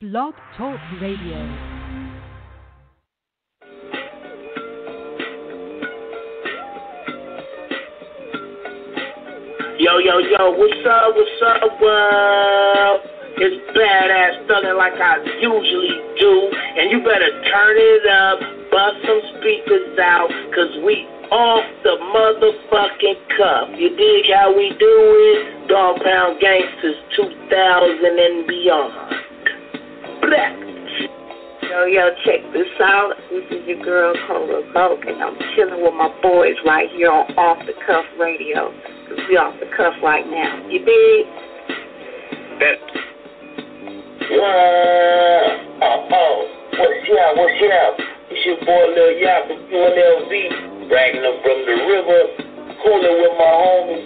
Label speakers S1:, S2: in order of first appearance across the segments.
S1: Blog Talk Radio.
S2: Yo, what's up, world? It's badass thuggin' like I usually do, and you better turn it up, bust some speakers out, cause we off the motherfucking cuff. You dig how we do it? Dog Pound Gangsters 2000 and beyond. Black.
S3: Yo, check this out. This is your girl, Cola Vogue, and I'm chilling with my boys right here on Off the Cuff Radio. Cause we off the cuff right now. You dig?
S2: What's up? It's your boy Lil Yap from UNLV, bragging up from the river, cooling with my homies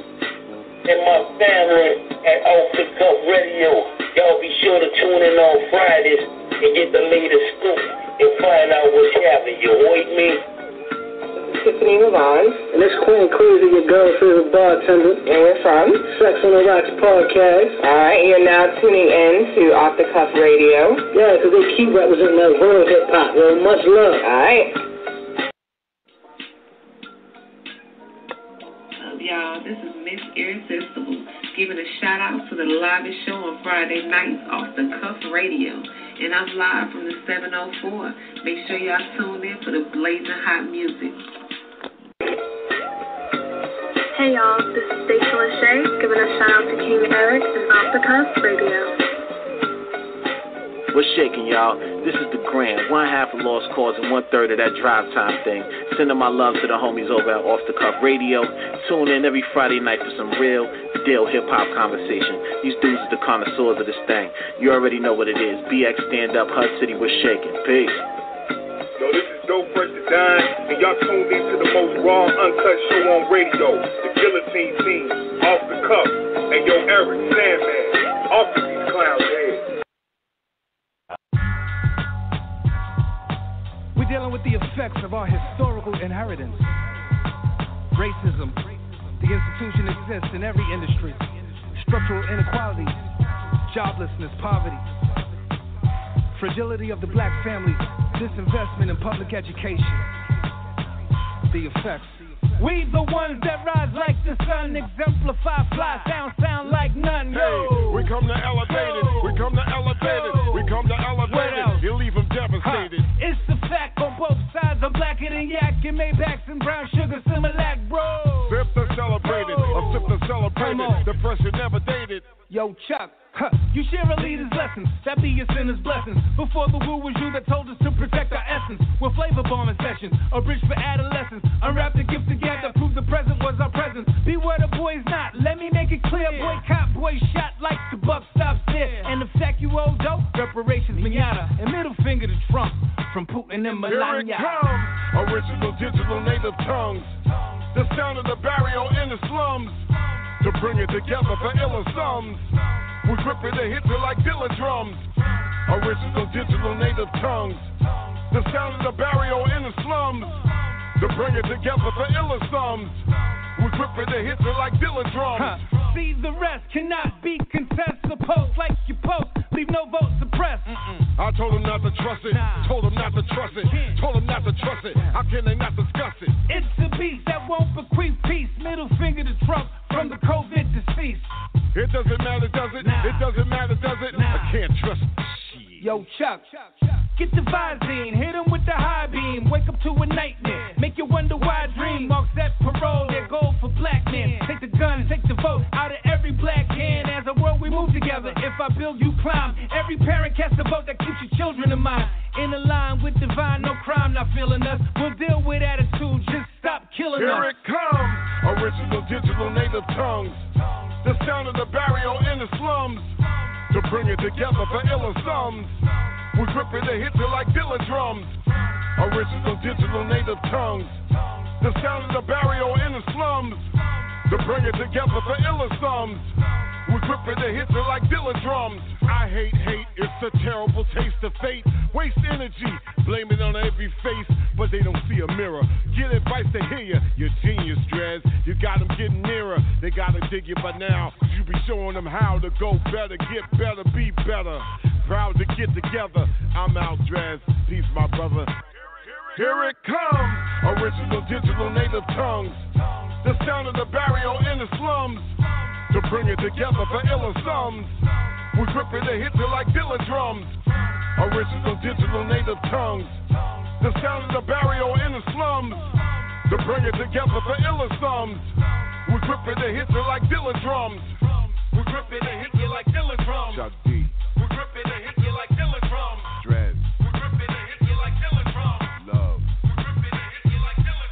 S2: and my family at Off the Cuff Radio. Y'all be sure to tune in on Fridays and get the latest scoop and find out what's happening. You heard me?
S3: Tiffany Lavon.
S4: And it's Queen Crazy, your girl's favorite bartender.
S3: And we're from
S4: Sex on the Rocks podcast.
S3: Alright, you're now tuning in to Off the Cuff Radio.
S4: Yeah, because they keep representing that world hip hop. Well, much love.
S3: Alright.
S5: Y'all, this is Miss Irresistible giving a shout out to the livest show on Friday nights Off the Cuff Radio. And I'm live from the 704. Make sure y'all tune in for the blazing hot music.
S6: Hey y'all, this is Stacey Lachey giving a shout out to King Eric and Off the Cuff Radio.
S7: What's shaking, y'all? This is the Grand, one half of Lost Cause and 1/3 of that Drive Time thing. Sending my love to the homies over at Off the Cuff Radio. Tune in every Friday night for some real deal hip-hop conversation. These dudes are the connoisseurs of this thing. You already know what it is. BX Stand Up, HUD City, we're shaking. Peace.
S8: Yo, this is Dope Fresh to Dine, and y'all tuned in to the most raw, uncut show on radio. The Guillotine Team, Off the Cuff. And yo, Eric, Sandman, off of these clowns' heads.
S9: We're dealing with the effects of our historical inheritance. Racism. The institution exists in every industry. Structural inequalities, joblessness, poverty, fragility of the black family, disinvestment in public education. The effects. We the ones that rise like the sun, exemplify fly, sound like none. Yo.
S8: Hey, we come to elevate it. We come to elevate it. We come to elevate it. You leave them devastated.
S9: It's the fact on both sides. I'm blacker than yak and Maybachs and brown sugar, Similac, bro.
S8: Sip the celebrated, a sip the celebrated. The pressure never dated.
S9: Yo, Chuck, you share a leader's lessons. That be your sinner's blessings. Before the woo was you that told us to protect our essence. With flavor bombing sessions, a bridge for adolescence. Unwrap the gift together that proved the present was our presence. Be where the boys not. Let me make it clear. Boycott, boy shot like the buck stops there. And the fact you owe dope, reparations, manana. And middle finger to Trump from Putin and Melania.
S8: Here it comes, original digital native tongues. The sound of the barrio in the slums. To bring it together for iller sums. We grip it and hit it like Dilla drums. Original digital native tongues. The sound of the barrio in the slums. To bring it together for iller sums. We grip it and hit it like Dilla drums.
S9: See the rest cannot be contested. Post like you post. Leave no vote suppressed.
S8: I told them not to trust it. Told them not to trust it. Told them not to trust it. How can they not discuss it?
S9: It's a beast that won't bequeath peace. Middle finger to Trump from the COVID deceased.
S8: It doesn't matter, does it? It doesn't matter, does it? I can't trust shit.
S9: Yo, Chuck, get the Visine, hit him with the high beam. Wake up to a nightmare, make you wonder why I dream. Marks that parole, their goal for black men. Take the gun, take the vote out of every black hand. As a world we move together, if I build you climb. Every parent casts a vote that keeps your children in mind. In a line with divine, no crime not feeling us. We'll deal with attitude, just stop killing us.
S8: Here it comes, original digital native tongues. The sound of the barrio in the slums. To bring it together for iller sums. We grip it and hit it like Dilla drums. Original digital native tongues. The sound of the barrio in the slums. To bring it together for iller sums. We grip it and hit it like Dilla drums. I hate, it's a terrible taste of fate. Waste energy, blame it on every face, but they don't see a mirror. Get advice to hear you, you're genius, Dres. You got them getting nearer, they gotta dig you by now. You be showing them how to go better, get better, be better. proud to get together. I'm out, Dres. Peace, my brother. Here it comes. Original digital native tongues. The sound of the barrio in the slums. To bring it together for iller sums. We're gripping the hits like Dilla drums. Original digital native tongues. The sound of the barrio in the slums. To bring it together for iller sums. We're gripping the hits like Dilla drums. We're gripping the hits like Dilla drums. Chuck D. We're gripping the hits like Dilla drums. Dres. We're gripping the hits like Dilla drums. Love. We're gripping the hits like Dilla.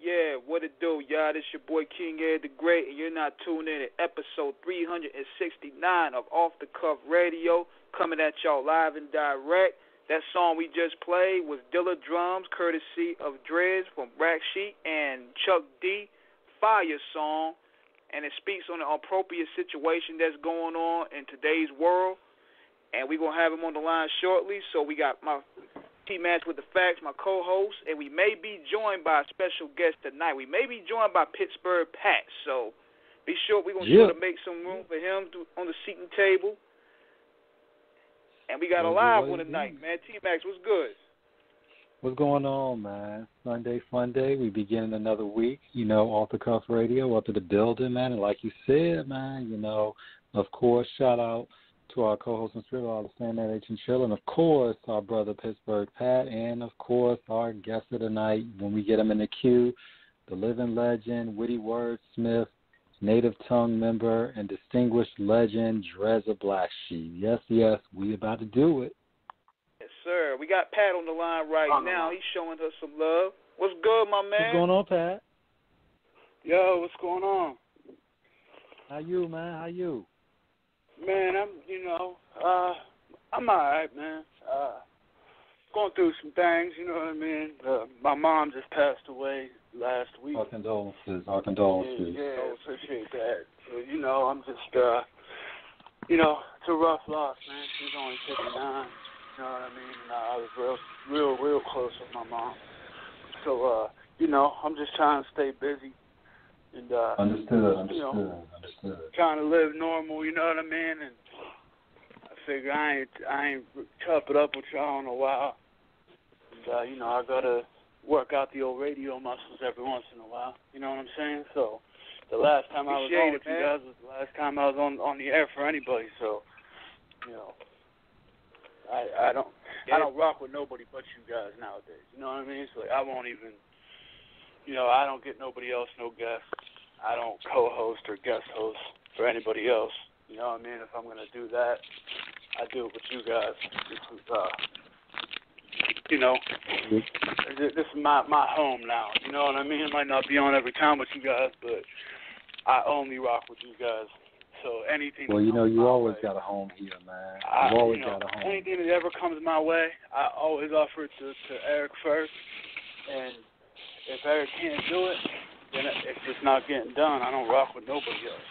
S1: Yeah. What it do, y'all? This your boy King Ed the Great, and you're not tuned in to episode 369 of Off the Cuff Radio, coming at y'all live and direct. That song we just played was Dilla Drums, courtesy of Dres from Rack Sheet and Chuck D. Fire song, and it speaks on the appropriate situation that's going on in today's world. And we're going to have him on the line shortly. So we got my T-Match with the Facts, my co-host, and we may be joined by a special guest tonight. We may be joined by Pittsburgh Pat. So be sure we're going to try to make some room for him on the seating table. And we got a live one tonight, man. T-Max, what's good?
S10: What's going on, man? Sunday, fun day. We begin another week, Off the Cuff Radio, up to the building, man. And like you said, man, of course, shout out to our co-host and spirit, all the Stand That H and Chill, and of course, our brother Pittsburgh Pat, and of course, our guest of the night, when we get him in the queue, the living legend, witty wordsmith, native tongue member, and distinguished legend, Dres of Black Sheep. Yes, we about to do it.
S1: Yes, sir. We got Pat on the line right now. He's showing us some love. What's good, my man?
S10: What's going on, Pat?
S11: Yo, what's going on?
S10: How you, man? How you?
S11: Man, I'm all right, man. Going through some things, you know what I mean? My mom just passed away last week.
S10: Our condolences.
S11: Yeah, appreciate that. So, I'm just, it's a rough loss, man. She's only 59, you know what I mean? And I was real close with my mom. So, I'm just trying to stay busy. And,
S10: Understood.
S11: Trying to live normal, you know what I mean? And I figure I ain't tough it up with y'all in a while. And, I got to work out the old radio muscles every once in a while. You know what I'm saying? So the last time I was on with you guys was the last time I was on the air for anybody. So, I don't rock with nobody but you guys nowadays. You know what I mean? So I won't even, I don't get nobody else no guests. I don't co-host or guest host for anybody else. You know what I mean? If I'm going to do that, I do it with you guys. This is, this is my home now. You know what I mean? It might not be on every time with you guys, but I only rock with you guys. So anything.
S10: Well, you always got a home here, man. You've always got a home.
S11: Anything that ever comes my way, I always offer it to Eric first. And if Eric can't do it, then it's just not getting done. I don't rock with nobody else.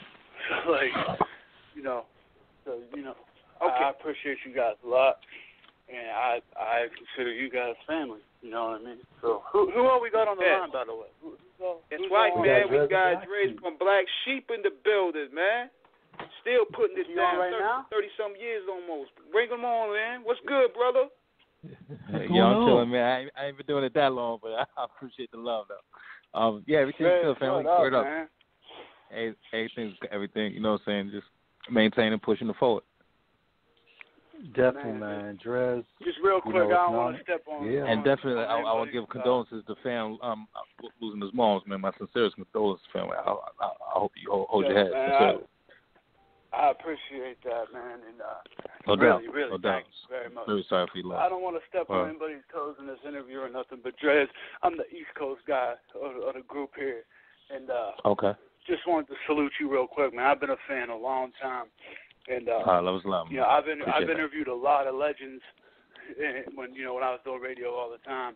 S11: Okay. I appreciate you guys a lot, and I consider you guys family. You know what I mean? So who all we got on the line, by the way?
S1: That's right, man. We got Dres from Black Sheep in the building, man. Still putting this down
S11: right now?
S1: 30-some years almost. Bring them on, man. What's good, brother?
S12: I'm chilling, man. I ain't been doing it that long, but I appreciate the love, though. Everything's good, family. Word up. Everything, you know what I'm saying? Just maintaining, pushing it forward.
S10: Definitely, man. Dres.
S11: Just real quick, I don't want to step on.
S10: Yeah.
S12: And definitely, I want to give condolences to fam losing his moms, man. My sincerest condolences, family. I hope you hold your head.
S11: I appreciate that, man, and
S12: no
S11: really,
S12: doubt.
S11: really,
S12: No
S11: thanks
S12: doubt.
S11: very much.
S12: Very sorry for your loss.
S11: I don't want to step on anybody's toes in this interview or nothing, but Dres, I'm the East Coast guy of the group here, and
S12: okay.
S11: Just wanted to salute you real quick, man. I've been a fan a long time, and
S12: love is love.
S11: I've interviewed a lot of legends when I was doing radio all the time,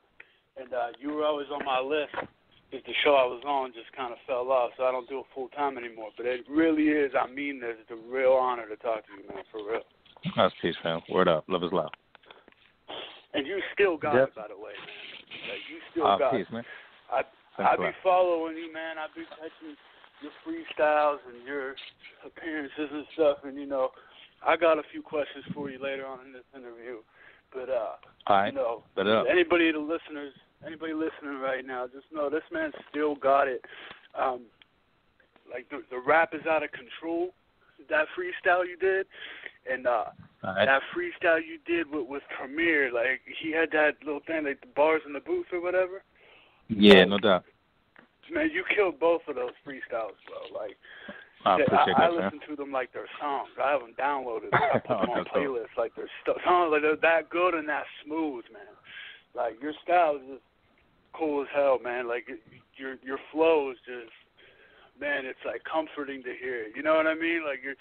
S11: and you were always on my list. Just the show I was on just kind of fell off, so I don't do it full time anymore. But it really is, I mean this, it's a real honor to talk to you, man, for real.
S12: That's peace, fam. Word up. Love is love.
S11: And you still got it, by the way, man. Like, you still got
S12: peace,
S11: it.
S12: Man.
S11: I be following you, man. I be catching freestyles and your appearances and stuff. And, you know, I got a few questions for you later on in this interview. But,
S12: all right.
S11: You know, anybody listening right now, just know this man still got it. Like, the rap is out of control, that freestyle you did. And that freestyle you did with Premier, like, he had that little thing, like the bars in the booth or whatever.
S12: Yeah, no doubt.
S11: Man, you killed both of those freestyles, bro. Like,
S12: I appreciate
S11: I
S12: that,
S11: listen to them like they're songs. I have them downloaded. I put them on playlists like they're songs. Like they're that good and that smooth, man. Like your style is just cool as hell, man. Like your flow is just, man, it's like comforting to hear. You know what I mean? Like your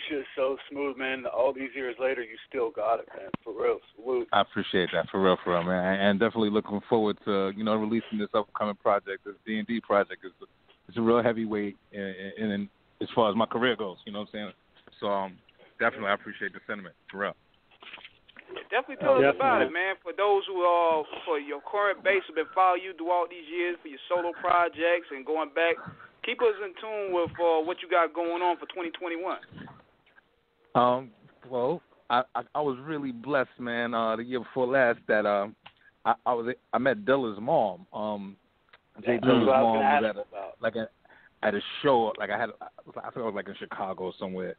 S11: shit is so smooth, man. All these years later, you still got it, man. For real, salute.
S12: I appreciate that, for real, man. And definitely looking forward to, you know, releasing this upcoming project. This D&D project it's a real heavyweight in as far as my career goes. You know what I'm saying? So definitely, I appreciate the sentiment, for real.
S1: Definitely tell us about it, man. For those who are, for your current base who have been following you throughout these years, for your solo projects and going back, keep us in tune with what you got going on for 2021.
S12: Well, I was really blessed, man. The year before last, that I met Dilla's mom. J Dilla's mom was at a show. Like I think I was like in Chicago or somewhere,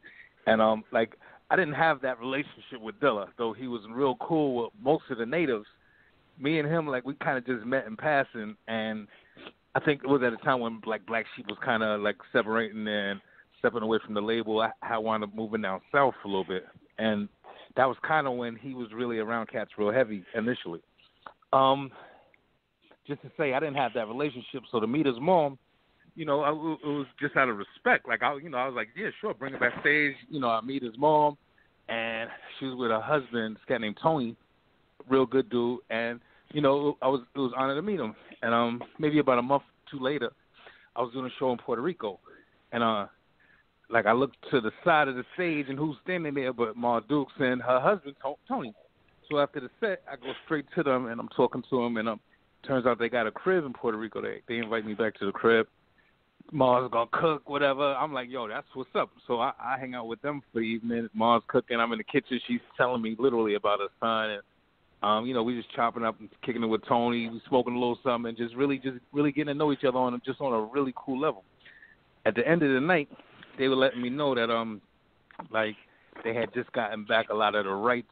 S12: and like I didn't have that relationship with Dilla, though he was real cool with most of the natives. Me and him, like we kind of just met in passing, and I think it was at a time when like Black Sheep was kind of like separating and stepping away from the label. I wound up moving down south a little bit, and that was kind of when he was really around cats real heavy initially. Just to say, I didn't have that relationship, so to meet his mom, you know, it was just out of respect. Like I was like, yeah, sure, bring her backstage. You know, I meet his mom, and she was with her husband, this guy named Tony, real good dude, and you know, it was an honor to meet him. And maybe about a month or two later, I was doing a show in Puerto Rico, and like I looked to the side of the stage, and who's standing there but Ma Dukes and her husband Tony. So after the set, I go straight to them, and I'm talking to them, and turns out they got a crib in Puerto Rico. They invite me back to the crib. Ma's gonna cook, whatever. I'm like, yo, that's what's up. So I hang out with them for the evening. Ma's cooking. I'm in the kitchen. She's telling me literally about her son, and you know, we just chopping up and kicking it with Tony. We smoking a little something, and just really getting to know each other on a really cool level. At the end of the night, they were letting me know that like they had just gotten back a lot of the rights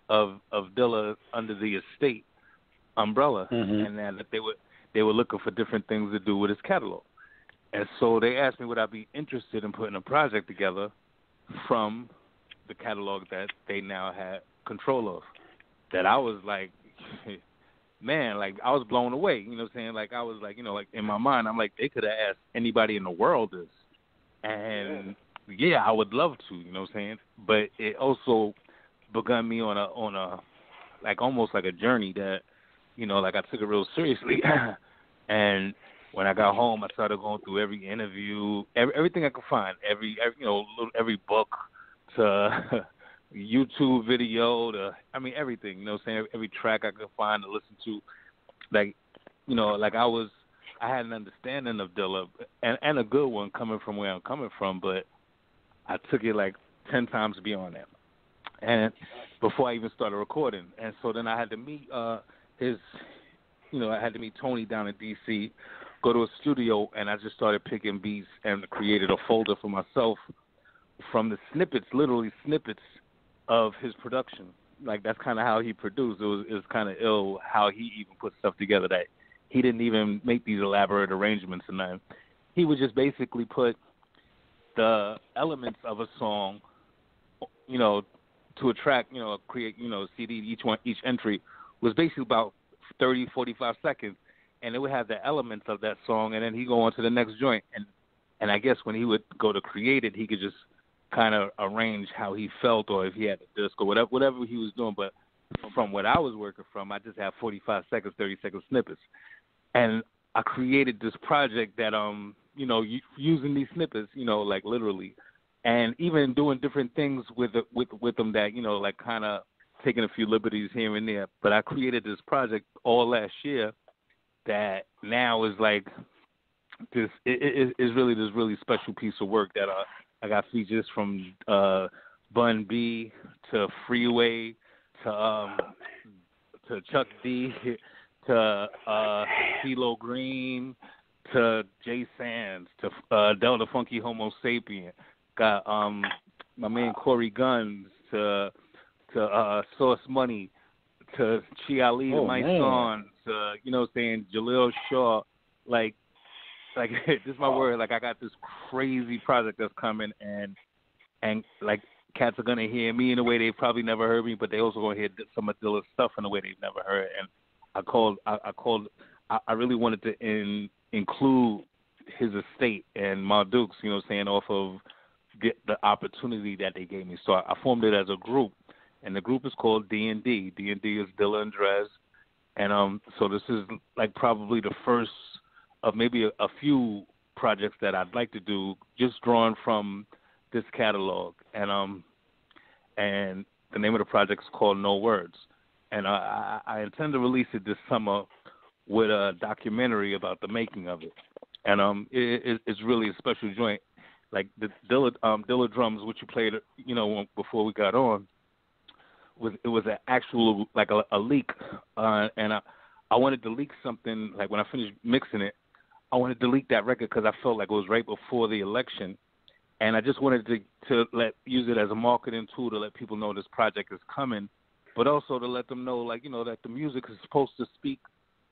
S12: of Dilla under the estate umbrella, and that they were looking for different things to do with his catalog. And so they asked me would I be interested in putting a project together from the catalog that they now had control of. That I was like, man, like I was blown away. You know what I'm saying? Like I was like, you know, like in my mind, I'm like, they could have asked anybody in the world this. And yeah, I would love to, you know what I'm saying? But it also begun me on a like almost like a journey that, you know, like I took it real seriously. And when I got home, I started going through every interview, everything I could find, every book to YouTube video to, everything, you know what I'm saying? Every track I could find to listen to. Like, you know, like I had an understanding of Dilla and a good one coming from where I'm coming from, but I took it like 10 times beyond that. And before I even started recording. And so then I had to meet I had to meet Tony down in D.C., go to a studio, and I just started picking beats and created a folder for myself from the snippets, literally snippets of his production. Like, that's kind of how he produced. It was kind of ill how he even put stuff together that he didn't even make these elaborate arrangements and nothing. He would just basically put the elements of a song, you know, to a track, you know, create, you know, CD, each entry was basically about 30, 45 seconds, and it would have the elements of that song, and then he'd go on to the next joint. And I guess when he would go to create it, he could just kind of arrange how he felt, or if he had a disc or whatever he was doing. But from what I was working from, I just had 45 seconds, 30-second snippets. And I created this project that, you know, using these snippets, you know, like literally, and even doing different things with them that, you know, like kind of taking a few liberties here and there. But I created this project all last year that now is like is really this really special piece of work that I got features from Bun B to Freeway to Chuck D to CeeLo Green to Jay Sands to Delta Funky Homo Sapien. Got my man Corey Guns to Source Money to Chi Ali to My Son to Jaleel Shaw. Like this is my word. Like I got this crazy project that's coming, and like cats are gonna hear me in a way they've probably never heard me, but they also gonna hear some of Dilla's stuff in a way they've never heard. And I really wanted to include his estate and Ma Dukes, off of the opportunity that they gave me. So I formed it as a group, and the group is called D&D. D&D is Dilla and Dres, and so this is like probably the first of maybe a few projects that I'd like to do, just drawn from this catalog. And the name of the project is called No Words. And I intend to release it this summer with a documentary about the making of it. And it's really a special joint. Like the Dilla drums, which you played, before we got on, it was an actual, like a leak. And I wanted to leak something, like when I finished mixing it, I wanted to leak that record because I felt like it was right before the election. And I just wanted to use it as a marketing tool to let people know this project is coming, but also to let them know, like, that the music is supposed to speak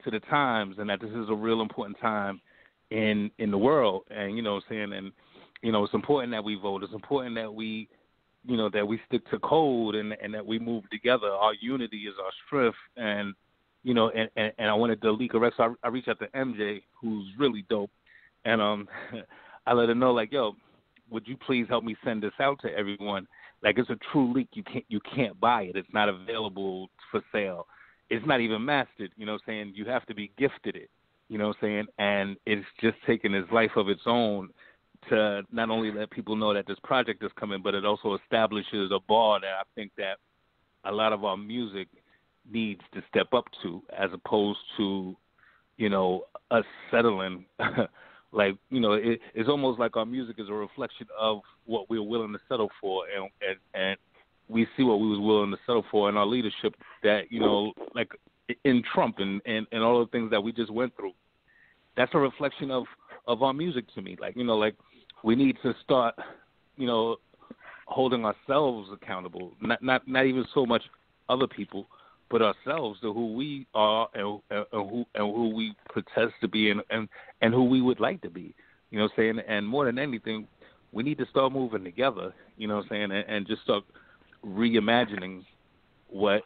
S12: to the times and that this is a real important time in the world. And, and, it's important that we vote. It's important that we, that we stick to code and that we move together. Our unity is our strength. And, and I wanted to leak a record. So I reached out to MJ, who's really dope. And I let her know, like, yo, would you please help me send this out to everyone? Like, it's a true leak. You can't buy it. It's not available for sale. It's not even mastered. You have to be gifted it. And it's just taken its life of its own to not only let people know that this project is coming, but it also establishes a bar that I think that a lot of our music needs to step up to, as opposed to, us settling. Like, it's almost like our music is a reflection of what we're willing to settle for, and we see what we was willing to settle for in our leadership, that, like in Trump and all the things that we just went through. That's a reflection of our music to me. Like, like we need to start, holding ourselves accountable, not even so much other people, but ourselves, to who we are and who we protest to be and who we would like to be. And more than anything, we need to start moving together, and just start reimagining what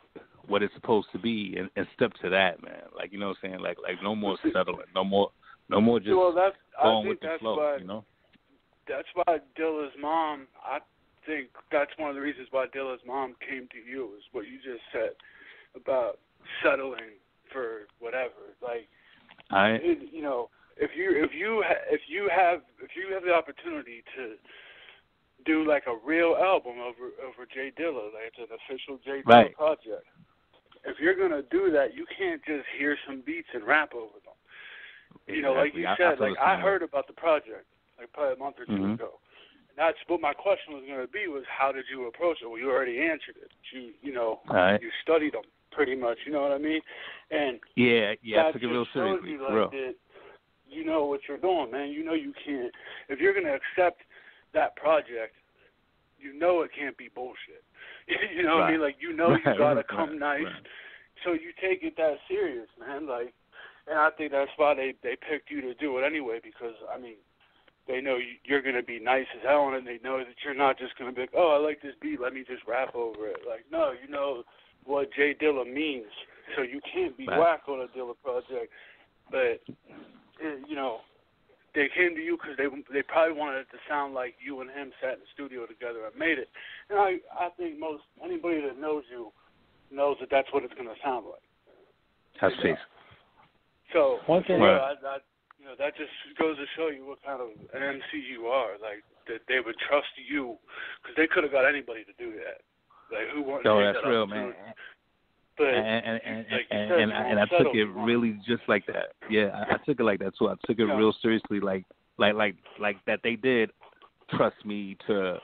S12: it's supposed to be and step to that, man. Like, like no more settling, no more just going with the flow,
S11: That's why Dilla's mom, I think that's one of the reasons why Dilla's mom came to you, is what you just said about settling for whatever. Like, if you have the opportunity to do like a real album over J Dilla, like it's an official J Dilla project. If you're gonna do that, you can't just hear some beats and rap over them. Like you said, I heard about the project like probably a month or two ago. And that's what my question was going to be, was how did you approach it? Well, you already answered it. You studied them pretty much, you know what I mean? And
S12: I took it real seriously.
S11: You know what you're doing, man. You can't, if you're going to accept that project, it can't be bullshit. You know what I mean? Like, you got to come nice. So you take it that serious, man. Like, and I think that's why they picked you to do it anyway, because, I mean, they know you're going to be nice as hell, and they know that you're not just going to be like, oh, I like this beat, let me just rap over it. Like, no, you know what J Dilla means, so you can't be whack on a Dilla project. But, they came to you because they probably wanted it to sound like you and him sat in the studio together and made it. And I think anybody that knows you knows that that's what it's going to sound like.
S12: That's peace.
S11: So, one thing, that just goes to show you what kind of an MC you are. Like, that they would trust you, because they could have got anybody to do that. Like, who wants to take
S12: that's
S11: that
S12: real, man.
S11: But
S12: and I took it really just like that. Yeah, I took it like that too. I took it real seriously, like that they did trust me to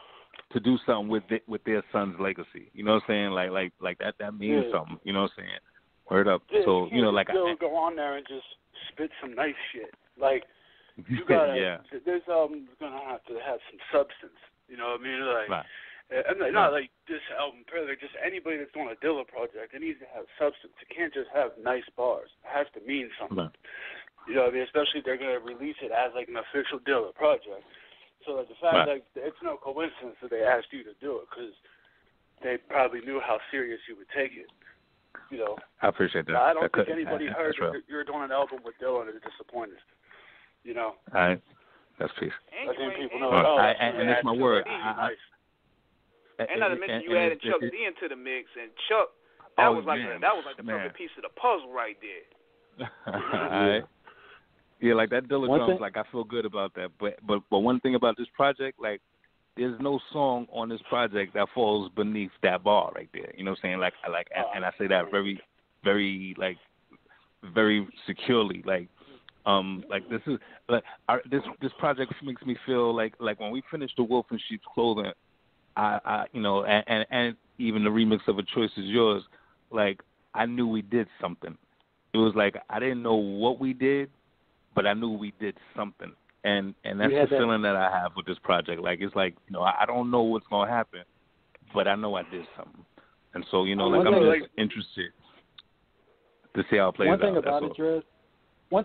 S12: do something with their son's legacy. You know what I'm saying? Like that means something. You know what I'm saying? Word up.
S11: Yeah,
S12: so
S11: you
S12: like
S11: go on there and just spit some nice shit. Like you gotta. There's gonna have to have some substance. You know what I mean? Like.
S12: Right.
S11: And not like this album, like just anybody that's doing a Dilla project, it needs to have substance. It can't just have nice bars. It has to mean something. You know what I mean? Especially if they're going to release it as like an official Dilla project. So like the fact that it's no coincidence that they asked you to do it, because they probably knew how serious you would take it. You know.
S12: I appreciate that.
S11: I don't think anybody heard that you're doing an album with Dilla and is disappointed. You know.
S12: All right. That's peace.
S11: I think people know.
S12: And that's my word.
S1: And not to mention you added Chuck D into the mix, and Chuck, that was like the perfect piece of the puzzle right there.
S12: All right. Yeah, like that Dilla drums, like I feel good about that. But one thing about this project, like there's no song on this project that falls beneath that bar right there. You know what I'm saying? And I say that very, very very securely. Like this is this project makes me feel like when we finish The Wolf in Sheep's Clothing, I you know, and even the remix of A Choice Is Yours, like I knew we did something. It was like I didn't know what we did, but I knew we did something. And that's the feeling that I have with this project. Like it's like, you know, I don't know what's gonna happen, but I know I did something. And so, you know, like I'm just interested to see how it plays out.
S10: One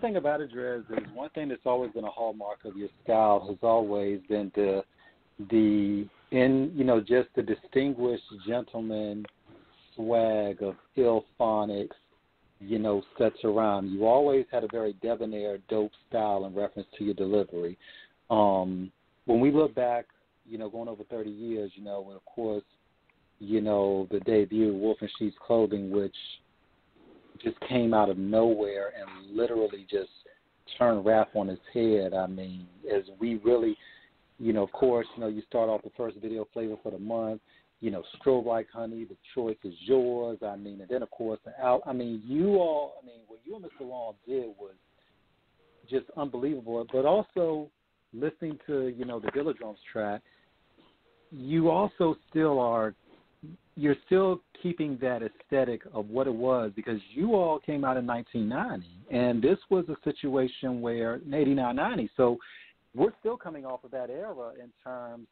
S10: thing about it, Dres, is one thing that's always been a hallmark of your style has always been just the distinguished gentleman swag of ill phonics, you know, sets around. You always had a very debonair, dope style in reference to your delivery. When we look back, you know, going over 30 years, you know, and of course, you know, the debut, Wolf in Sheep's Clothing, which just came out of nowhere and literally just turned rap on its head. I mean, as we really, you know, of course, you know, you start off the first video, Flavor for the Month, you know, Strobe Like Honey, The Choice Is Yours. I mean, and then, of course, what you and Mr. Long did was just unbelievable. But also, listening to, you know, the Dilla Drums track, you're still keeping that aesthetic of what it was, because you all came out in 1990, and this was a situation where, in 89, 90, so we're still coming off of that era in terms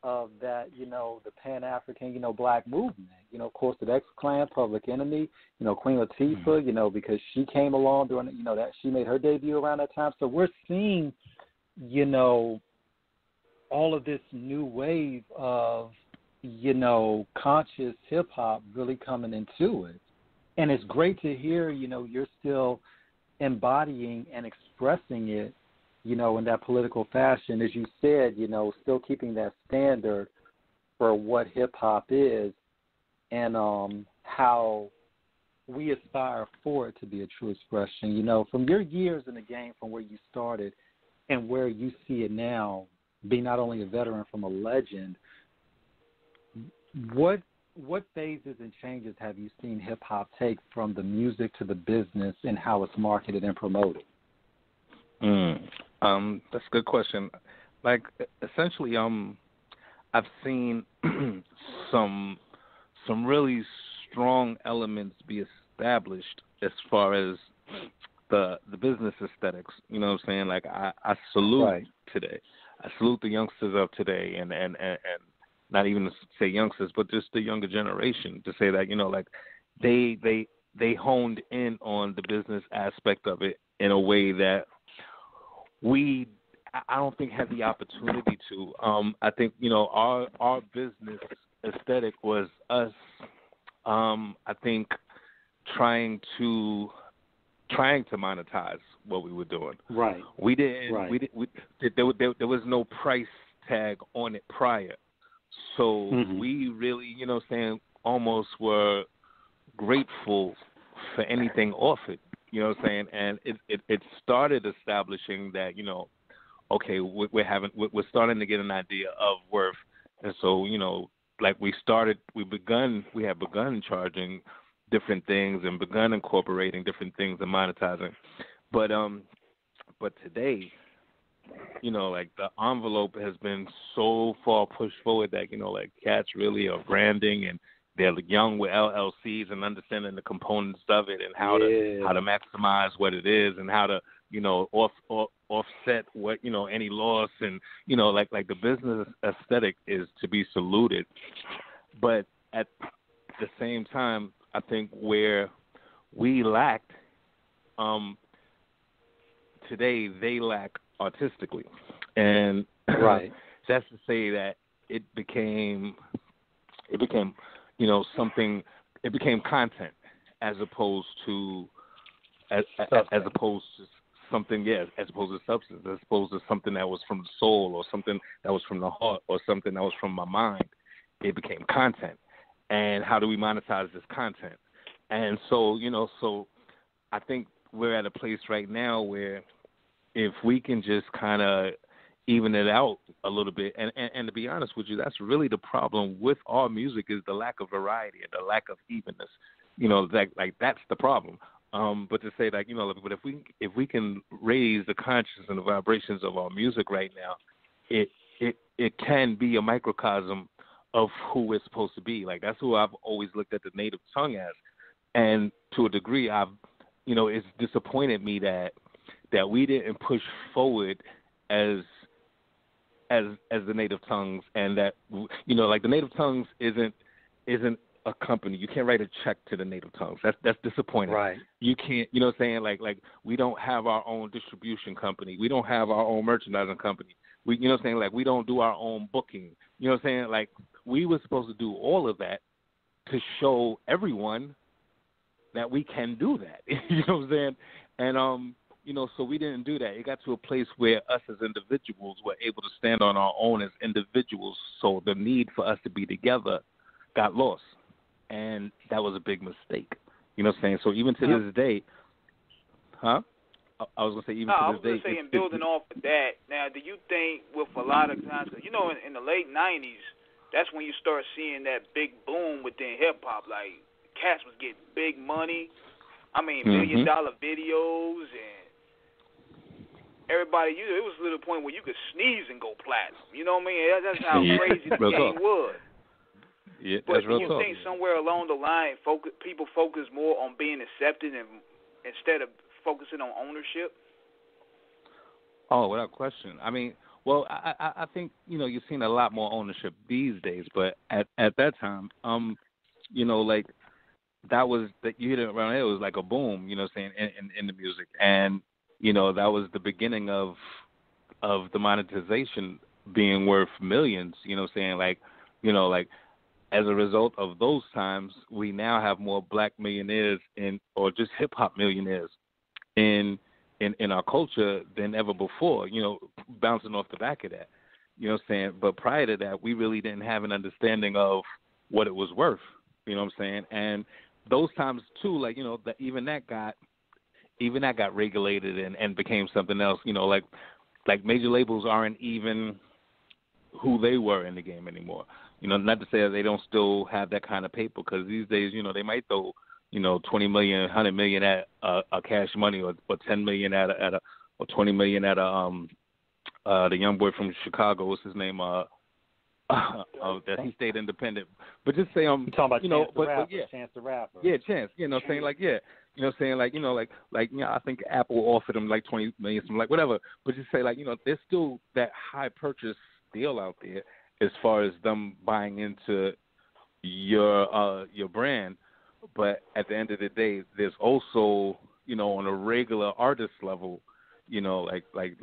S10: of that, you know, the Pan-African, you know, black movement. You know, of course, the X-Clan, Public Enemy, you know, Queen Latifah, you know, because she came along during, you know, that she made her debut around that time. So we're seeing, you know, all of this new wave of, you know, conscious hip-hop really coming into it. And it's great to hear, you know, you're still embodying and expressing it, you know, in that political fashion, as you said, you know, still keeping that standard for what hip-hop is and how we aspire for it to be a true expression. You know, from your years in the game, from where you started and where you see it now, being not only a veteran from a legend, what phases and changes have you seen hip-hop take from the music to the business and how it's marketed and promoted?
S12: That's a good question. Like, essentially, I've seen some really strong elements be established as far as the business aesthetics. You know what I'm saying? Like, I salute today. I salute the youngsters of today, and not even to say youngsters, but just the younger generation, to say that, you know, like they honed in on the business aspect of it in a way that I don't think had the opportunity to. I think, you know, our business aesthetic was us, I think, trying to monetize what we were doing.
S10: Right.
S12: We didn't. Right. There was no price tag on it prior. So we really, you know what I'm saying, almost were grateful for anything off it. You know what I'm saying? And it started establishing that, you know, okay, we're starting to get an idea of worth. And so, you know, like we had begun charging different things and begun incorporating different things and monetizing. But today, you know, like the envelope has been so far pushed forward that, you know, like cats really are branding and they're young with LLCs and understanding the components of it and how to maximize what it is and how to, you know, offset what, you know, any loss, and, you know, like the business aesthetic is to be saluted. But at the same time, I think where we lacked today, they lack artistically. And
S10: right.
S12: That's to say that it became, you know, something, it became content as opposed to something, as opposed to substance, as opposed to something that was from the soul or something that was from the heart or something that was from my mind. It became content. And how do we monetize this content? And so, you know, I think we're at a place right now where if we can just kind of even it out a little bit, and to be honest with you, that's really the problem with our music, is the lack of variety and the lack of evenness. You know, like that's the problem. But to say, like, you know, but if we can raise the consciousness and the vibrations of our music right now, it can be a microcosm of who we're supposed to be. Like, that's who I've always looked at the native tongue as. And to a degree, it's disappointed me that we didn't push forward as the native tongues, and that, you know, like the native tongues isn't a company. You can't write a check to the native tongues. That's disappointing.
S10: Right.
S12: You can't, you know what I'm saying? Like we don't have our own distribution company. We don't have our own merchandising company. We, you know what I'm saying? Like, we don't do our own booking. You know what I'm saying? Like, we were supposed to do all of that to show everyone that we can do that. You know what I'm saying? And you know, so we didn't do that. It got to a place where us as individuals were able to stand on our own as individuals. So the need for us to be together got lost. And that was a big mistake. You know what I'm saying? So even to this day, I was going to say, even to this day.
S1: I was going to say, in building off of that, now, do you think with a lot of times, you know, in the late 90s, that's when you start seeing that big boom within hip-hop. Like, cats was getting big money. I mean, $1 million videos, and everybody, it was a little point where you could sneeze and go platinum. You know what I mean? That's how crazy the game was.
S12: Yeah,
S1: but do you
S12: talk.
S1: think somewhere along the line, people focus more on being accepted instead of focusing on ownership?
S12: Oh, without question. I mean, well, I think, you know, you're seeing a lot more ownership these days, but at that time, you know, like, that was, that you hit it around here, it was like a boom, you know what I'm saying, in the music. And, you know, that was the beginning of the monetization being worth millions, you know what I'm saying? Like, you know, like, as a result of those times, we now have more black millionaires or just hip hop millionaires in our culture than ever before, you know, bouncing off the back of that. You know what I'm saying? But prior to that, we really didn't have an understanding of what it was worth. You know what I'm saying? And those times too, like, you know, even that got regulated and became something else. You know, like major labels aren't even who they were in the game anymore. You know, not to say that they don't still have that kind of paper, because these days, you know, they might throw, you know, $20 million, $100 million at a Cash Money, or $10 million or $20 million at the young boy from Chicago. What's his name? That he stayed independent. But just say,
S10: you talking about,
S12: you know,
S10: Chance the Rapper.
S12: Yeah, Chance. You know, saying like, yeah. You know, saying like, you know, like you know, I think Apple offered him like $20 million, something like whatever. But just say, like, you know, there's still that high purchase deal out there as far as them buying into your brand. But at the end of the day, there's also, you know, on a regular artist level, you know, like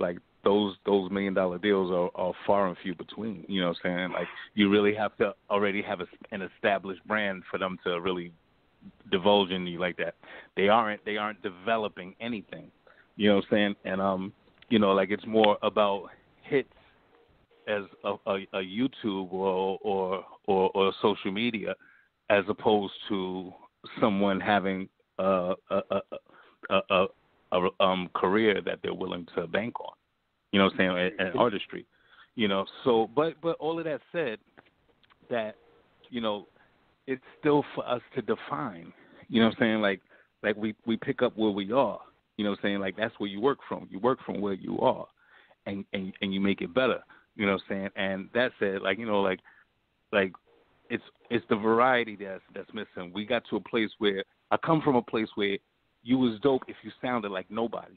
S12: those $1 million deals are far and few between. You know what I'm saying? Like, you really have to already have an established brand for them to really divulge in you like that. They aren't developing anything. You know what I'm saying? And you know, like, it's more about hits as a YouTube or social media, as opposed to someone having a career that they're willing to bank on. You know what I'm saying? And artistry. You know, so but all of that said, that, you know, it's still for us to define. You know what I'm saying? Like we pick up where we are. You know what I'm saying? Like that's where you work from. You work from where you are, and you make it better. You know what I'm saying? And that said, like, you know, like it's the variety that's missing. We got to a place where I come from a place where you was dope if you sounded like nobody.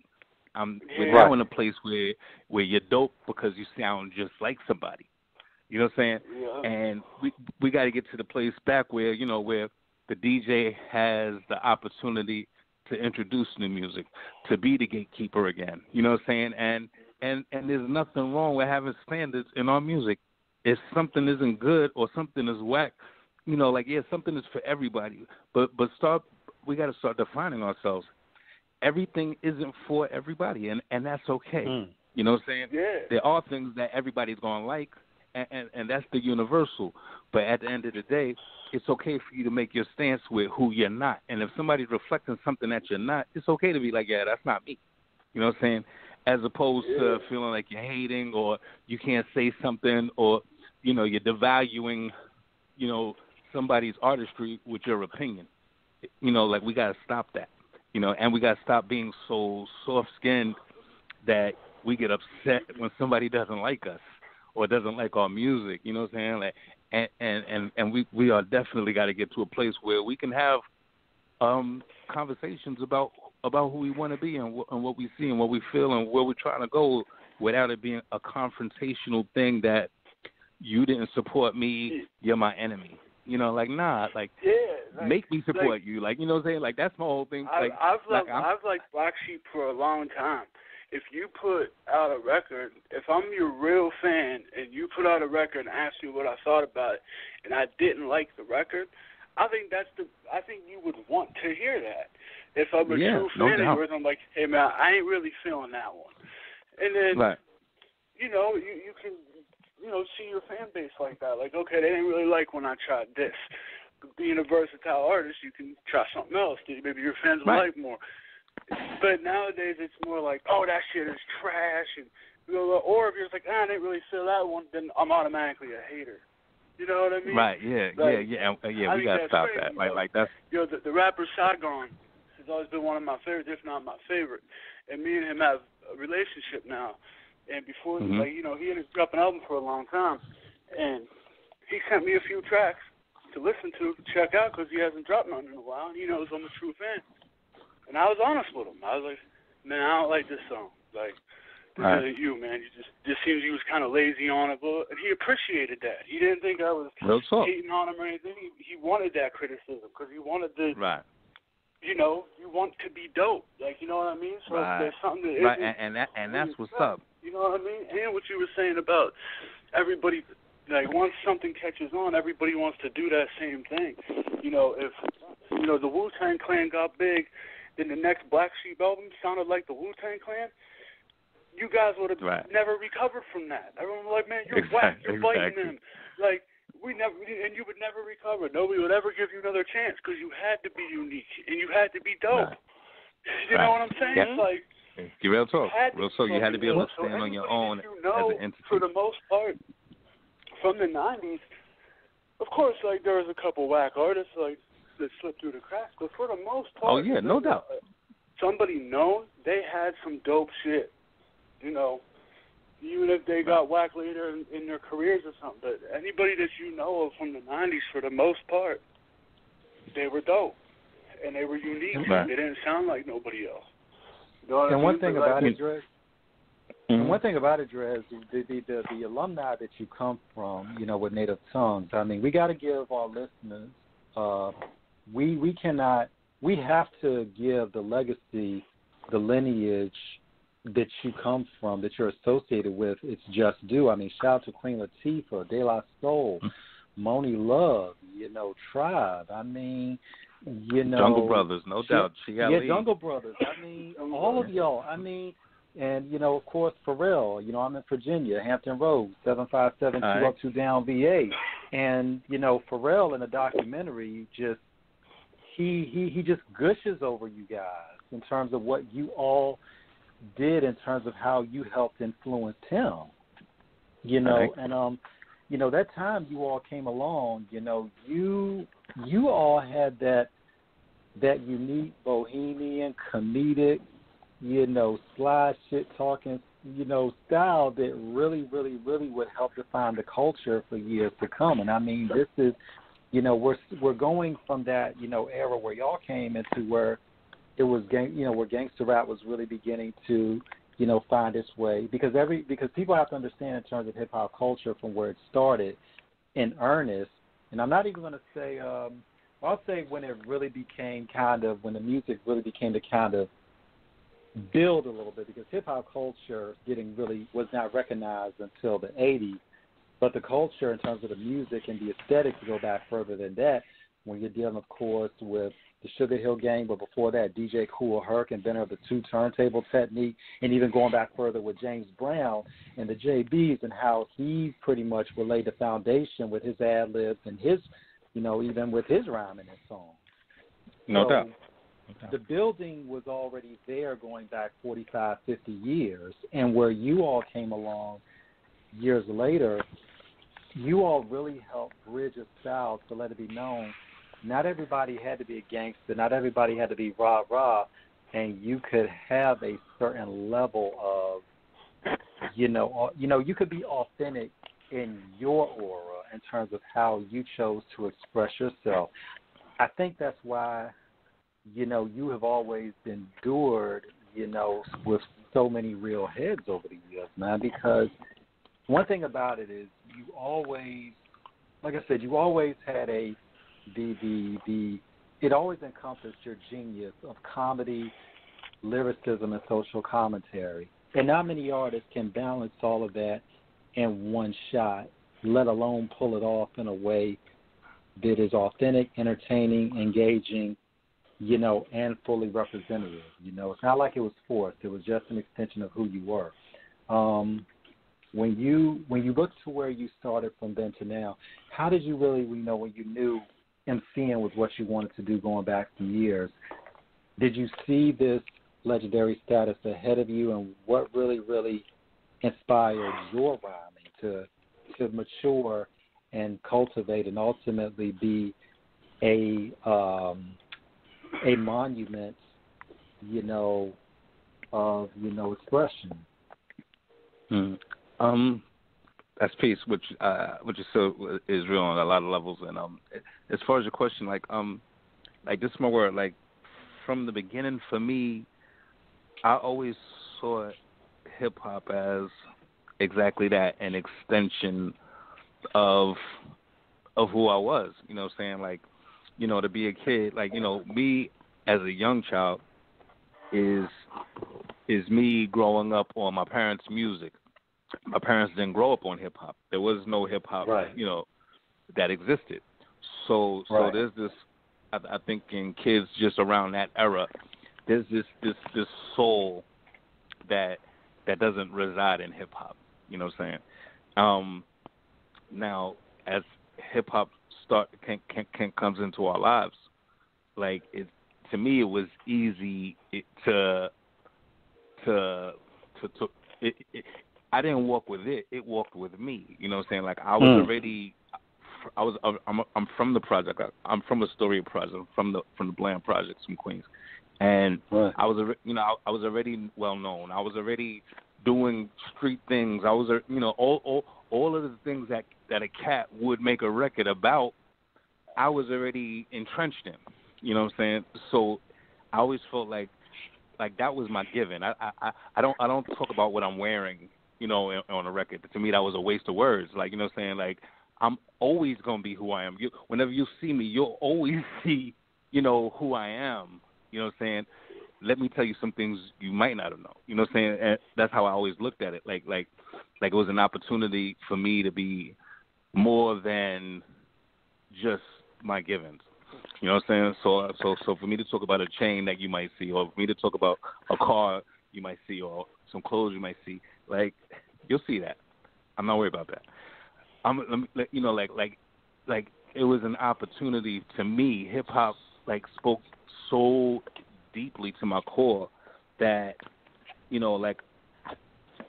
S12: We're now in a place where you're dope because you sound just like somebody. You know what I'm saying?
S11: Yeah.
S12: And we got to get to the place back where, you know, where the DJ has the opportunity to introduce new music, to be the gatekeeper again. You know what I'm saying? And there's nothing wrong with having standards in our music. If something isn't good or something is whack, you know, like, yeah, something is for everybody. But we got to start defining ourselves. Everything isn't for everybody, and that's okay. You know what I'm saying?
S11: Yeah.
S12: There are things that everybody's going to like, and that's the universal. But at the end of the day, it's okay for you to make your stance with who you're not. And if somebody's reflecting something that you're not, it's okay to be like, yeah, that's not me. You know what I'm saying? As opposed to feeling like you're hating or you can't say something or, you know, you're devaluing, you know, somebody's artistry with your opinion. You know, like we got to stop that. You know, and we got to stop being so soft-skinned that we get upset when somebody doesn't like us or doesn't like our music. You know what I'm saying? Like, and we are definitely got to get to a place where we can have conversations about who we want to be and what we see and what we feel and where we're trying to go without it being a confrontational thing that you didn't support me, you're my enemy. You know, like, nah, like, make me support you. Like, you know what I'm saying? Like, that's my whole thing. Like,
S11: I've liked Black Sheep for a long time. If you put out a record, if I'm your real fan and you put out a record and ask me what I thought about it and I didn't like the record, I think you would want to hear that. If I'm a true fan of yours, I'm like, hey, man, I ain't really feeling that one. And then, you know, you can, you know, see your fan base like that. Like, okay, they didn't really like when I tried this. Being a versatile artist, you can try something else. Maybe your fans will like more. But nowadays, it's more like, oh, that shit is trash. And, you know, or if you're like, I didn't really feel that one, then I'm automatically a hater. You know what I mean?
S12: Right, yeah. We got to stop that. Like that's...
S11: You know, the rapper Saigon has always been one of my favorites, if not my favorite. And me and him have a relationship now. And before, like, you know, he didn't drop an album for a long time. And he sent me a few tracks to listen to check out because he hasn't dropped nothing in a while. And he knows I'm a true fan. And I was honest with him. I was like, man, I don't like this song. Like, this isn't you, man. You just seems you was kind of lazy on it. But he appreciated that. He didn't think I was hating on him or anything. He wanted that criticism because he wanted to, you know, you want to be dope. Like, you know what I mean? So if there's something that isn't,
S12: and that's what's up.
S11: You know what I mean? And what you were saying about everybody, like, once something catches on, everybody wants to do that same thing. You know, if, you know, the Wu-Tang Clan got big, then the next Black Sheep album sounded like the Wu-Tang Clan, you guys would have never recovered from that. Everyone was like, man, you're whack, you're biting them. Like, and you would never recover. Nobody would ever give you another chance because you had to be unique and you had to be dope. You know what I'm saying?
S12: Yeah.
S11: Like,
S12: real talk. You had to be able to stand on your own as an entity.
S11: For the most part, from the 90s, of course, like, there was a couple whack artists, like, that slipped through the cracks, but for the most part,
S12: no doubt.
S11: Somebody known, they had some dope shit, you know, even if they got whack later in their careers or something. But anybody that you know of from the 90s, for the most part, they were dope, and they were unique. They didn't sound like nobody else. You know
S10: and one thing about it, Dres, the alumni that you come from, you know, with native tongues, I mean, we got to give our listeners, we have to give the legacy, the lineage that you come from, that you're associated with, it's just due. I mean, shout out to Queen Latifah, De La Soul, Moni Love, you know, Tribe. I mean, you know,
S12: Jungle Brothers, no doubt.
S10: Jungle Brothers. I mean, all of y'all. I mean, and, you know, of course, Pharrell. You know, I'm in Virginia, Hampton Roads, 757 202 down VA. And, you know, Pharrell in the documentary just, he just gushes over you guys in terms of what you all did in terms of how you helped influence him. You know, and, you know, that time you all came along, you know, you all had that that unique bohemian, comedic, sly shit talking, style that really, really, really would help define the culture for years to come. And I mean, this is, we're going from that, era where y'all came into where it was, where gangster rap was really beginning to, find its way. Because people have to understand in terms of hip hop culture from where it started in earnest. And I'm not even going to say, I'll say when it really became when the music really became to kind of build a little bit, because hip-hop culture was not recognized until the 80s, but the culture in terms of the music and the aesthetic to go back further than that, when you're dealing, of course, with the Sugar Hill Gang, but before that, DJ Kool Herc, inventor of the two-turntable technique, and even going back further with James Brown and the JBs and how he pretty much laid the foundation with his ad-libs and his, even with his rhyming and song.
S12: No doubt.
S10: The building was already there going back 45, 50 years, and where you all came along years later, you all really helped bridge a style to let it be known not everybody had to be a gangster, not everybody had to be rah-rah, and you could have a certain level of, you could be authentic in your aura in terms of how you chose to express yourself. I think that's why you have always endured, with so many real heads over the years, man, because one thing about it is you always, like I said, you always had it always encompassed your genius of comedy, lyricism, and social commentary. And not many artists can balance all of that in one shot, let alone pull it off in a way that is authentic, entertaining, engaging, and fully representative. It's not like it was forced. It was just an extension of who you were. When you look to where you started from then to now, how did you really, when you knew MCing was what you wanted to do going back some years, did you see this legendary status ahead of you, and what really, really inspired your rhyming to mature and cultivate and ultimately be a monument, of expression?
S12: That's peace, which is so is real on a lot of levels. And as far as your question, like this is my word. Like from the beginning, for me, I always saw hip hop as exactly that, an extension of who I was. You know what I'm saying? Like, to be a kid, like, me as a young child is me growing up on my parents' music. My parents didn't grow up on hip hop. There was no hip hop,
S10: right,
S12: that existed. So there's this. I think in kids just around that era, there's this soul that doesn't reside in hip hop. You know what I'm saying? Now, as hip hop comes into our lives, like to me, it was easy I didn't walk with it; it walked with me. You know what I'm saying? Like I was already, I'm from the project. I'm from Astoria Project, from the Bland Projects from Queens, and I was already well known. I was already doing street things. I was all of the things that a cat would make a record about. I was already entrenched in. You know what I'm saying? So I always felt like that was my given. I don't talk about what I'm wearing, on a record. To me, that was a waste of words. Like, you know what I'm saying? Like, I'm always going to be who I am. Whenever you see me, you'll always see, who I am. You know what I'm saying? Let me tell you some things you might not have known. You know what I'm saying? And that's how I always looked at it. Like it was an opportunity for me to be more than just my givens. You know what I'm saying? So for me to talk about a chain that you might see, or for me to talk about a car you might see, or some clothes you might see, like, you'll see that. I'm not worried about that. Like it was an opportunity to me. Hip hop spoke so deeply to my core that,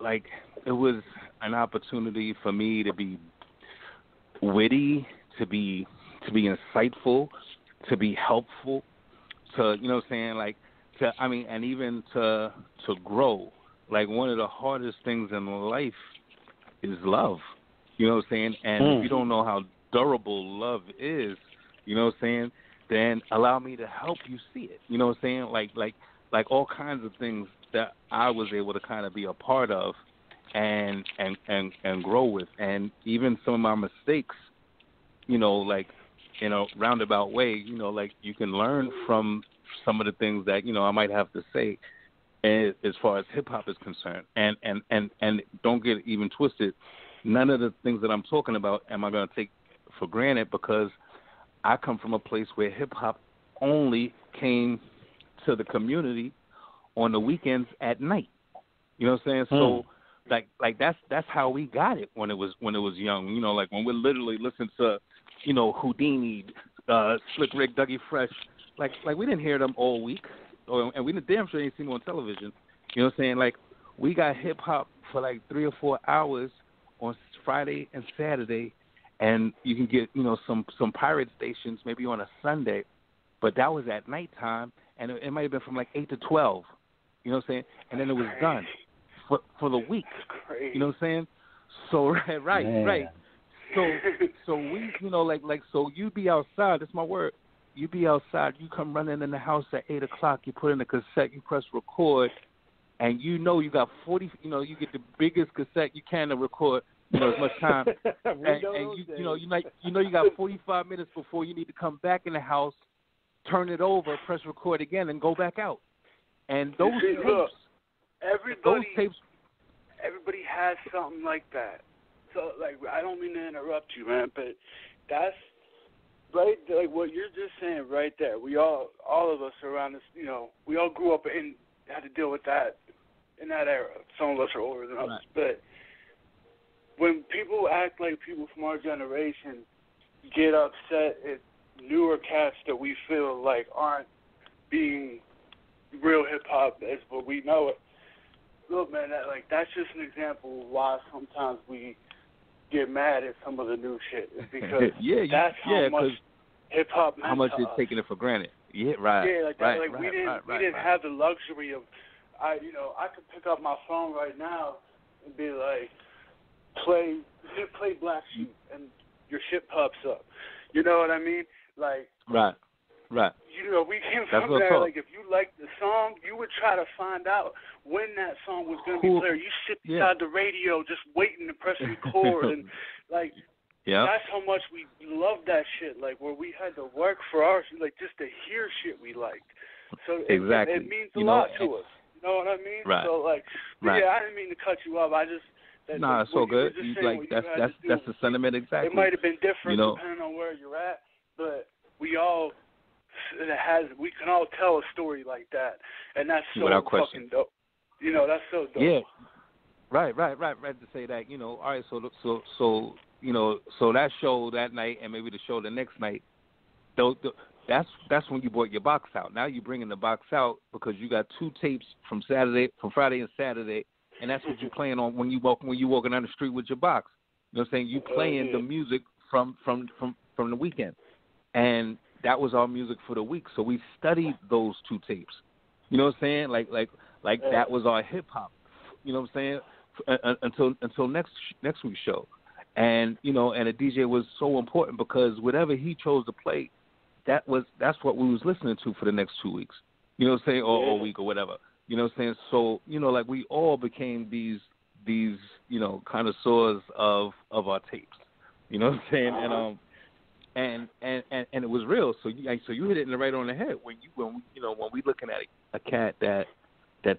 S12: like it was an opportunity for me to be witty, to be insightful, to be helpful, you know what I'm saying, like, and even to grow. Like, one of the hardest things in life is love. You know what I'm saying? And if you don't know how durable love is, you know what I'm saying, then allow me to help you see it. You know what I'm saying? Like all kinds of things that I was able to kind of be a part of and grow with. And even some of my mistakes, you know, like, in a roundabout way, you know, like, you can learn from some of the things that, you know, I might have to say as far as hip-hop is concerned. And don't get even twisted. None of the things that I'm talking about am I going to take for granted, because I come from a place where hip-hop only came to the community on the weekends at night. You know what I'm saying? So, like that's how we got it when it was young. You know, like, when we literally listened to, you know, Houdini, Slick Rick, Dougie Fresh. Like we didn't hear them all week, and we damn sure ain't seen them on television. You know what I'm saying? Like, we got hip hop for like 3 or 4 hours on Friday and Saturday, and you can get, you know, some pirate stations maybe on a Sunday, but that was at nighttime, and it might have been from like 8 to 12. You know what I'm saying? And then it was done for the week. You know what I'm saying? So right. So we, you know, like so you be outside. That's my word. You be outside. You come running in the house at 8 o'clock. You put in the cassette. You press record, and you know you got 40. You know, you get the biggest cassette you can to record. You know, as much time. and you got 45 minutes before you need to come back in the house, turn it over, press record again, and go back out. And those tapes.
S11: Everybody has something like that. So, like, I don't mean to interrupt you, man, but that's right, like what you're just saying right there. We all of us around this, you know, we all grew up and had to deal with that in that era. Some of us are older than others, but when people act like people from our generation get upset at newer cats that we feel like aren't being real hip hop as what we know it. Look, man, that's just an example of why sometimes we get mad at some of the new shit. It's because that's how much hip hop meant
S12: how much
S11: to
S12: they're
S11: us.
S12: taking it for granted. Yeah, right.
S11: Yeah, like that.
S12: Right,
S11: we didn't have the luxury of, I could pick up my phone right now and be like, play Black Sheep, and your shit pops up. You know what I mean? Like,
S12: right.
S11: You know, we came from there. Like, if you liked the song, you would try to find out when that song was going to be played. You sit beside the radio just waiting to press record, and like, that's how much we loved that shit. Like, where we had to work for our, like, just to hear shit we liked. So it means a lot to us. You know what I mean?
S12: Right.
S11: So like, yeah, I didn't mean to cut you off. I just.
S12: It's so good. That's the sentiment exactly.
S11: It might have been different,
S12: you know,
S11: depending on where you're at, but we can all tell a story like that, and that's so fucking dope. You know, that's so dope.
S12: Yeah. Right. To say that, you know, all right. So you know, so that show that night, and maybe the show the next night, that's when you brought your box out. Now you bringing the box out because you got 2 tapes from Friday and Saturday. And that's what you're playing on when you walking down the street with your box. You know what I'm saying? You playing the music from the weekend. And that was our music for the week. So we studied those 2 tapes. You know what I'm saying? Like that was our hip hop. You know what I'm saying? Until next week's show. And you know, and the DJ was so important because whatever he chose to play, that's what we was listening to for the next 2 weeks. You know what I'm saying? Or a week or whatever. You know what I'm saying? So, you know, like we all became these you know, connoisseurs of our tapes. You know what I'm saying? And it was real. So you hit it right on the head when we looking at a cat that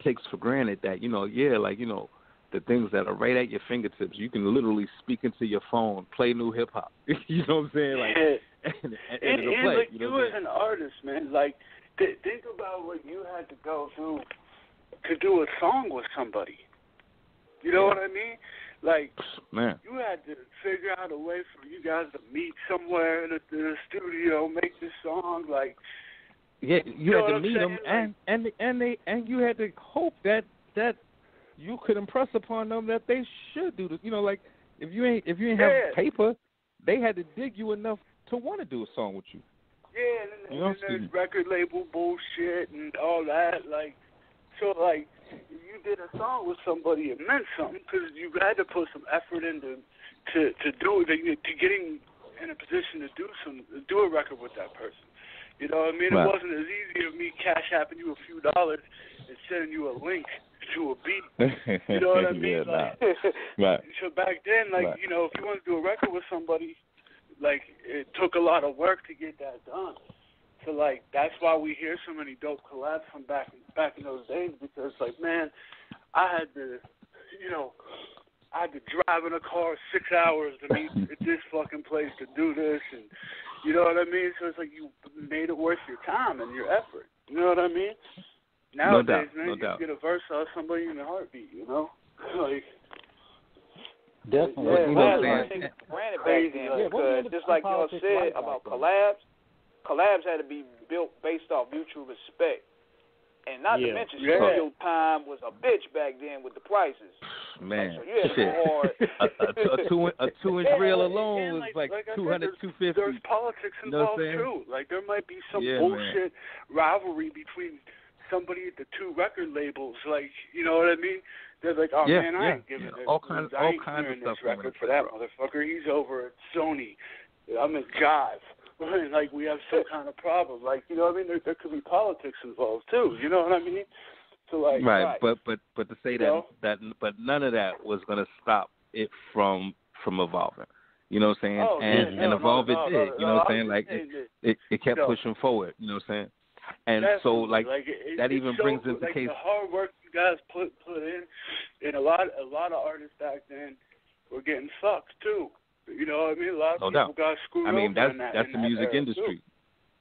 S12: takes for granted that, you know, like, you know, the things that are right at your fingertips. You can literally speak into your phone, play new hip hop. You know what I'm saying? Like, and it'll play.
S11: Like,
S12: you know
S11: as an artist, man, like think about what you had to go through to do a song with somebody. You know what I mean? Like,
S12: man,
S11: you had to figure out a way for you guys to meet somewhere in the studio, make this song. Like,
S12: you had to meet them, and you had to hope that you could impress upon them that they should do this. You know, like if you ain't have paper, they had to dig you enough to want to do a song with you.
S11: Yeah, and there's record label bullshit and all that. Like, so like, you did a song with somebody, it meant something because you had to put some effort into to getting in a position to do a record with that person. You know what I mean? Right. It wasn't as easy of me cash apping you a few dollars and sending you a link to a beat. You know what I mean? Right. So back then, like, you know, if you want to do a record with somebody, like, it took a lot of work to get that done. So, like, that's why we hear so many dope collabs from back in those days, because, like, man, I had to drive in a car 6 hours to meet at this fucking place to do this, and you know what I mean? So it's like you made it worth your time and your effort. You know what I mean? Nowadays, you get a verse out of somebody in a heartbeat, you know? Like,
S10: definitely.
S1: Yeah, you know, I think granted back then, because just like y'all said about collabs had to be built based off mutual respect. And not to mention, studio time was a bitch back then with the prices.
S12: Man,
S1: so you had to go hard.
S12: a 2-inch reel alone was like $200, $250.
S11: There's politics involved too. Like there might be some bullshit rivalry between somebody at the two record labels. Like, you know what I mean? They're like, oh man, I ain't giving
S12: all kinds of stuff
S11: record for that motherfucker. He's over at Sony. I'm at Jive. Like we have some kind of problem, like, you know what I mean? There could be politics involved too. You know what I mean? So like,
S12: but to say that but none of that was going to stop it from evolving. You know what I'm saying? And evolve it did. You know what I'm saying? Like it kept pushing forward. You know what I'm saying? And so like that even brings into
S11: like
S12: case
S11: the hard work you guys put in, and a lot of artists back then were getting fucked too. You know what I mean? A lot of people got screwed over.
S12: I mean, that's the music industry.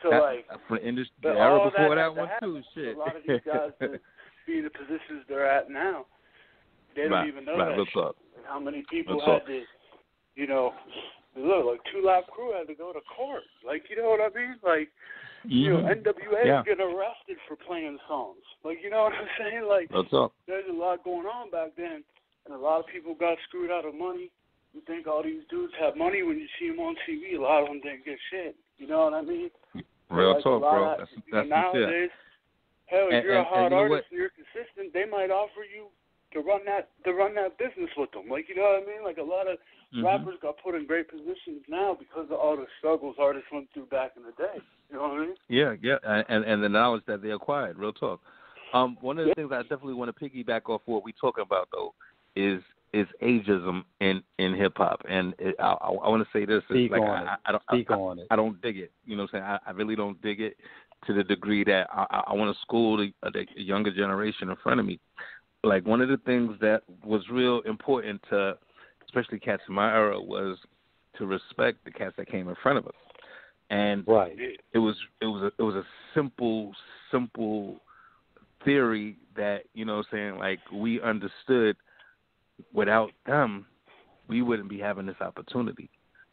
S11: Too. So like,
S12: for industry, the era before that one too. Shit.
S11: A lot of these guys to be in the positions they're at now, they don't even know that shit. And how many people had to, you know, look, like 2 Live Crew had to go to court. Like, you know what I mean? Like, you know, NWA is getting arrested for playing songs. Like, you know what I'm saying? Like, there's a lot going on back then, and a lot of people got screwed out of money. You think all these dudes have money when you see them on TV. A lot of them didn't get shit. You know what I mean?
S12: Real talk, bro. That's
S11: nowadays, hell, if you're a hard artist and you're consistent, they might offer you to run that business with them. Like, you know what I mean? Like a lot of rappers got put in great positions now because of all the struggles artists went through back in the day. You know what I mean?
S12: Yeah, and the knowledge that they acquired. Real talk. One of the things I definitely want to piggyback off what we're talking about though is ageism in hip hop, and I want to say this: I don't dig it. You know what I'm saying? I really don't dig it to the degree that I want to school the younger generation in front of me. Like one of the things that was real important to, especially cats in my era, was to respect the cats that came in front of us, and it was a simple theory that, you know what I'm saying, like we understood. Without them, we wouldn't be having this opportunity.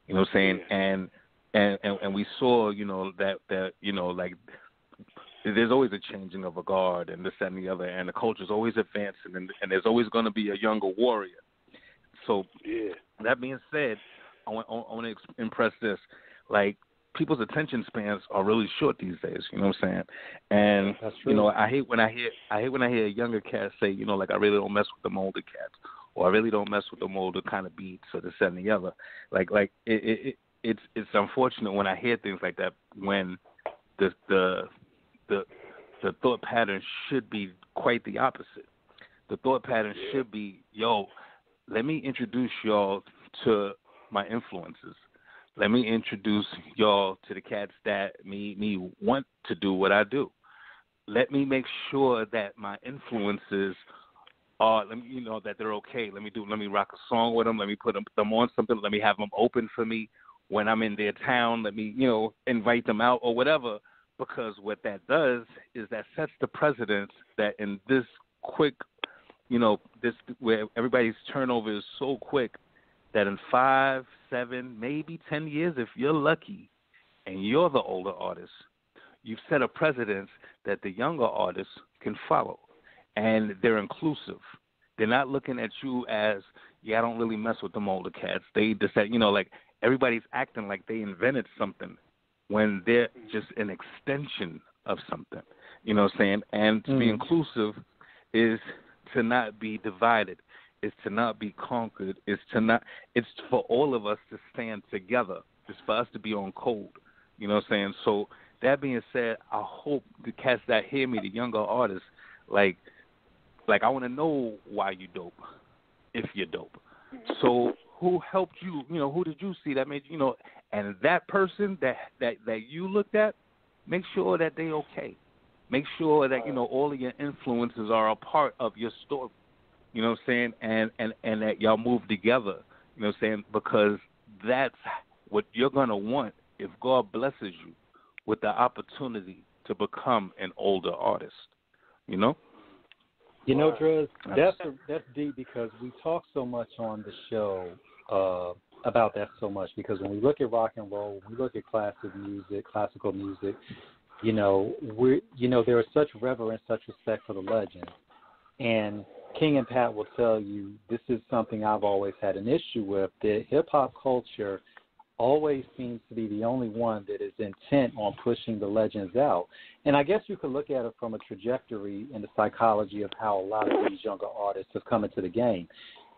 S12: You know what I'm saying? And we saw, you know, that you know, like there's always a changing of a guard and this, that, and the other, and the culture's always advancing, and there's always going to be a younger warrior. So that being said, I want to impress this. Like people's attention spans are really short these days. You know what I'm saying? And
S10: that's true.
S12: You know, I hate when I hear a younger cat say, you know, like I really don't mess with them older cats. Or I really don't mess with them older kind of beats or this, that, and the other. Like it's unfortunate when I hear things like that when the thought pattern should be quite the opposite. The thought pattern should be, yo, let me introduce y'all to my influences. Let me introduce y'all to the cats that me want to do what I do. Let me make sure that my influences let me, you know, that they're okay. Let me rock a song with them. Let me put them on something. Let me have them open for me when I'm in their town. Let me, you know, invite them out or whatever. Because what that does is that sets the precedence that in this quick, you know, this where everybody's turnover is so quick that in 5, 7, maybe 10 years, if you're lucky, and you're the older artist, you've set a precedence that the younger artists can follow. And they're inclusive. They're not looking at you as, I don't really mess with them older cats. They decide, you know, like everybody's acting like they invented something when they're just an extension of something. You know what I'm saying? And to be inclusive is to not be divided. It's to not be conquered. It's for all of us to stand together. It's for us to be on code. You know what I'm saying? So that being said, I hope the cats that hear me, the younger artists, like I want to know why you dope, if you're dope. So who helped you? You know, who did you see that made you? You know, and that person that you looked at, make sure that they okay. Make sure that all of your influences are a part of your story. You know what I'm saying? And that y'all move together. You know what I'm saying? Because that's what you're gonna want if God blesses you with the opportunity to become an older artist. You know?
S10: You know, Dres, that's deep because we talk so much on the show about that so much because when we look at rock and roll, when we look at classical music, there is such reverence, such respect for the legends. And King and Pat will tell you this is something I've always had an issue with. The hip-hop culture always seems to be the only one that is intent on pushing the legends out. And I guess you could look at it from a trajectory in the psychology of how a lot of these younger artists have come into the game.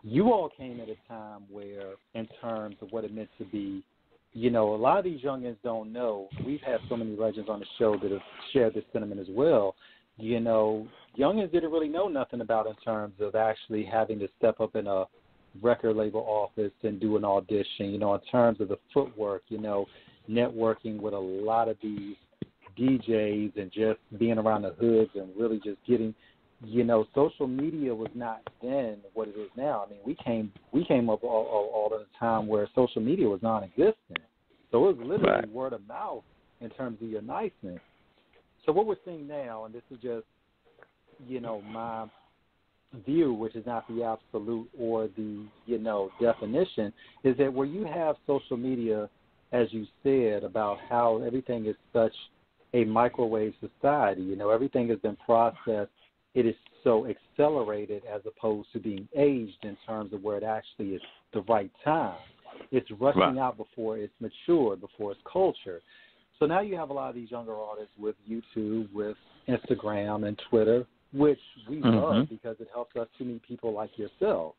S10: You all came at a time where, in terms of what it meant to be, a lot of these youngins don't know. We've had so many legends on the show that have shared this sentiment as well. Youngins didn't really know nothing about in terms of actually having to step up in a record label office and do an audition, in terms of the footwork, networking with a lot of these DJs and just being around the hoods and really just getting, social media was not then what it is now. I mean, we came up all at a time where social media was non-existent. So it was literally word of mouth in terms of your niceness. So what we're seeing now, and this is just, my view, which is not the absolute or the, definition, is that where you have social media, as you said, about how everything is such a microwave society, everything has been processed. It is so accelerated as opposed to being aged in terms of where it actually is the right time. It's rushing out before it's matured, before it's culture. So now you have a lot of these younger artists with YouTube, with Instagram and Twitter, which we love because it helps us to meet people like yourself.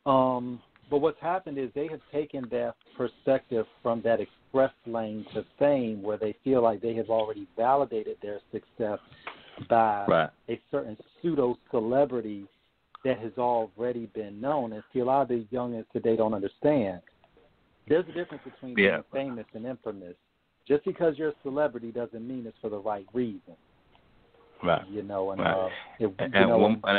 S10: But what's happened is they have taken that perspective from that express lane to fame where they feel like they have already validated their success by a certain pseudo-celebrity that has already been known. And see, a lot of these youngins today don't understand. There's a difference between being famous and infamous. Just because you're a celebrity doesn't mean it's for the right reason.
S12: Right.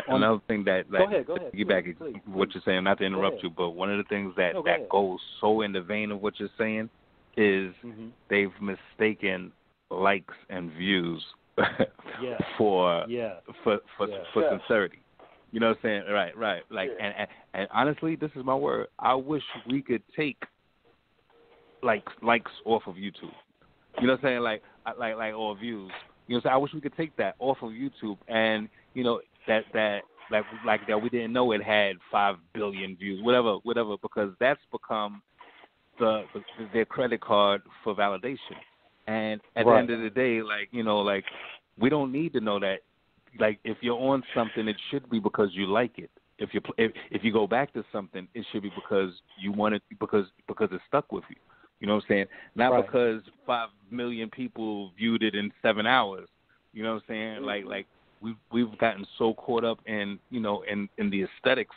S12: Another thing that
S10: go ahead,
S12: you back what you're saying, not to interrupt you, but one of the things that goes so in the vein of what you're saying is they've mistaken likes and views for sincerity. You know what I'm saying? Right. Like and honestly, this is my word. I wish we could take likes off of YouTube. You know what I'm saying? Like or views. You know, so I wish we could take that off of YouTube, and that we didn't know it had 5 billion views, whatever, because that's become their credit card for validation. And at the end of the day, we don't need to know that. Like, if you're on something, it should be because you like it. If you go back to something, it should be because you want it, because it stuck with you. You know what I'm saying? Not because 5 million people viewed it in 7 hours. You know what I'm saying? Like we've gotten so caught up in in the aesthetics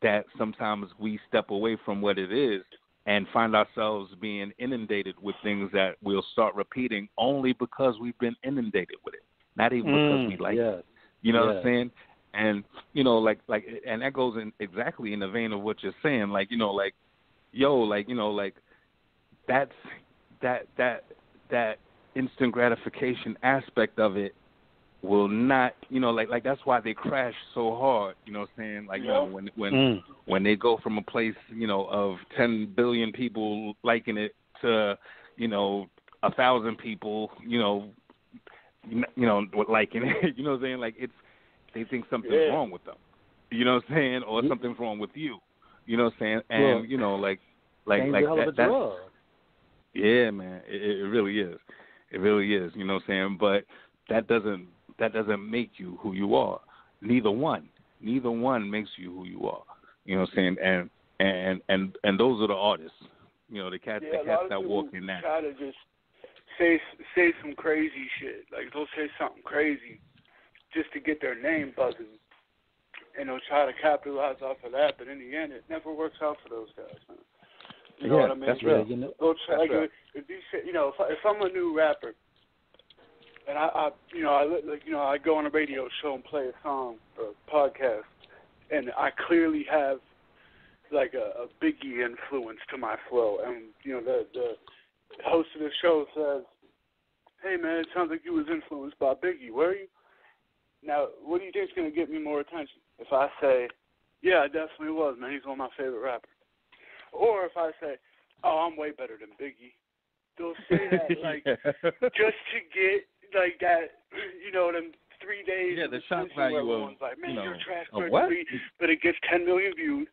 S12: that sometimes we step away from what it is and find ourselves being inundated with things that we'll start repeating only because we've been inundated with it, not even because we like it. You know what I'm saying? And and that goes in exactly in the vein of what you're saying. That's that instant gratification aspect of it will not, that's why they crash so hard. You know what I'm saying? When they go from a place, of 10 billion people liking it to, 1,000 people, liking it. You know what I'm saying? Like they think something's wrong with them. You know what I'm saying? Or something's wrong with you. You know what I'm saying? And that's Yeah, man, it really is. It really is. You know what I'm saying? But that doesn't make you who you are. Neither one makes you who you are. You know what I'm saying? And those are the artists. You know, the cats that walk in that.
S11: Try to just say some crazy shit. Like they'll say something crazy just to get their name buzzing, and they'll try to capitalize off of that. But in the end, it never works out for those guys, man. You know what I mean?
S12: That's right.
S11: If you say, if I'm a new rapper, and I go on a radio show and play a song or a podcast, and I clearly have like a Biggie influence to my flow, and the host of the show says, "Hey man, it sounds like you was influenced by Biggie. Were you?" Now, what do you think is going to get me more attention? If I say, "Yeah, I definitely was, man. He's one of my favorite rappers," or if I say, "Oh, I'm way better than Biggie," they'll say that just to get like that, them 3 days.
S12: Yeah, the shock value of
S11: like, man, you're a trash person,
S12: what?
S11: but it gets 10 million views,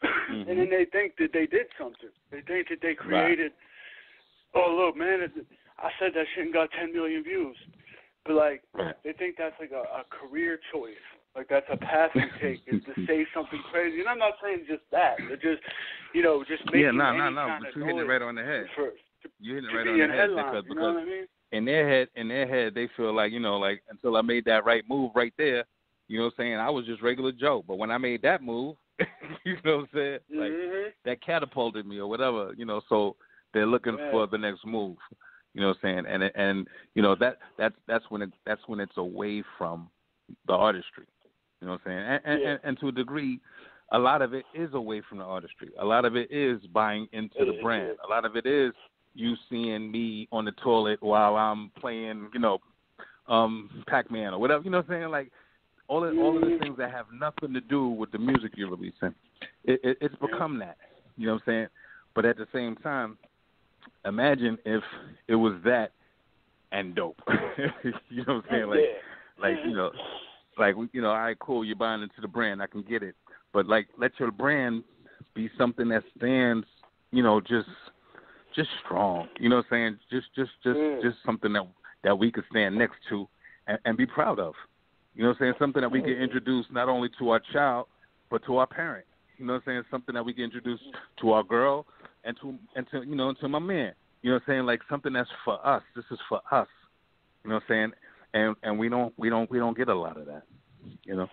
S11: and then they think that they did something. They think that they created. Right. Oh, look, man, I said that shit and got 10 million views, but like they think that's like a career choice. Like that's a path you take is to say something crazy. And I'm not saying just that. They're just, just making
S12: no.
S11: kind
S12: But
S11: of
S12: you're hitting it right on the head. You're hitting it right on the head because
S11: what I mean?
S12: in their head, they feel like like until I made that right move right there, you know what I'm saying? I was just regular Joe. But when I made that move, you know what I'm saying? Like that catapulted me or whatever. So they're looking for the next move. You know what I'm saying? And that's when it's away from the artistry. You know what I'm saying? And to a degree, a lot of it is away from the artistry. A lot of it is buying into the brand. A lot of it is you seeing me on the toilet while I'm playing, Pac-Man or whatever. You know what I'm saying? Like all of the things that have nothing to do with the music you're releasing. It's become that. You know what I'm saying? But at the same time, imagine if it was that and dope. You know what I'm saying? All right, cool, you're buying into the brand, I can get it. But like let your brand be something that stands, just strong. You know what I'm saying? Just something that we could stand next to and be proud of. You know what I'm saying? Something that we can introduce not only to our child, but to our parent. You know what I'm saying? Something that we can introduce to our girl and to my man. You know what I'm saying? Like something that's for us. This is for us. You know what I'm saying? And we don't get a lot of that.
S10: Dres,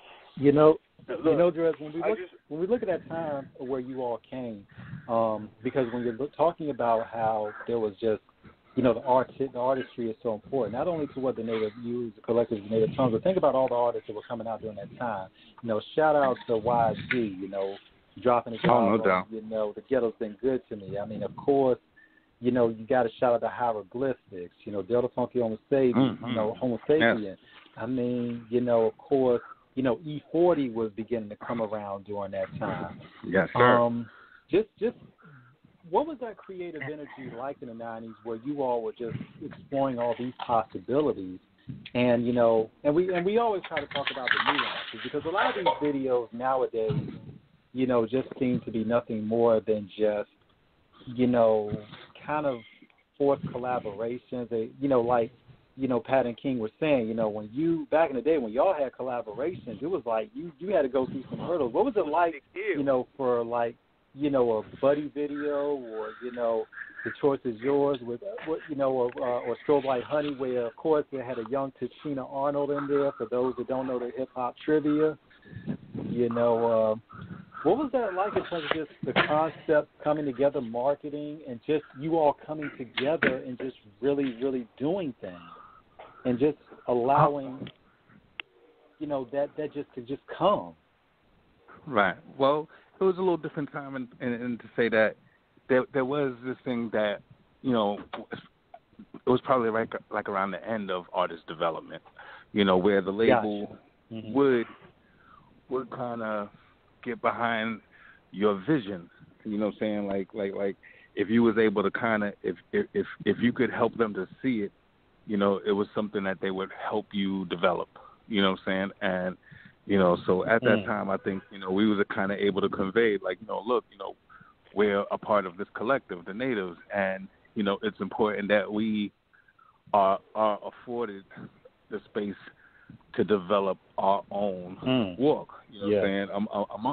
S10: when we look at that time of where you all came, because when you're talking about how there was just, the artistry is so important, not only to what the native use, the collectives, the native tongues, but think about all the artists that were coming out during that time. Shout out to YG, dropping his album.
S12: No doubt.
S10: The ghetto's been good to me. I mean, of course, you got to shout out the hieroglyphics, Delta Funky Homo Sapien, Homo Sapien. Yes. I mean, of course, E40 was beginning to come around during that time.
S12: Yes, sir.
S10: Just what was that creative energy like in the 90s where you all were just exploring all these possibilities? And, and we always try to talk about the nuances because a lot of these videos nowadays, just seem to be nothing more than just, kind of forced collaborations. They, Pat and King were saying, when you, back in the day when y'all had collaborations, it was like you had to go through some hurdles. What was it like, for like, a buddy video or, The Choice Is Yours with, or Strobe Like Honey, where, of course, they had a young Tachina Arnold in there, for those that don't know the hip-hop trivia. What was that like in terms of just the concept coming together, marketing, and just you all coming together and just really, really doing things and just allowing, that just to just come?
S12: Right. Well, it was a little different time, and to say that there was this thing that, it was probably like around the end of artist development, where the label would kind of get behind your vision. You know what I'm saying? Like if you was able to kind of, if you could help them to see it, it was something that they would help you develop. You know what I'm saying? And so at that time, I think, we was kind of able to convey, like, look, we're a part of this collective, the natives, and, it's important that we are afforded the space to develop our own walk. What I'm saying,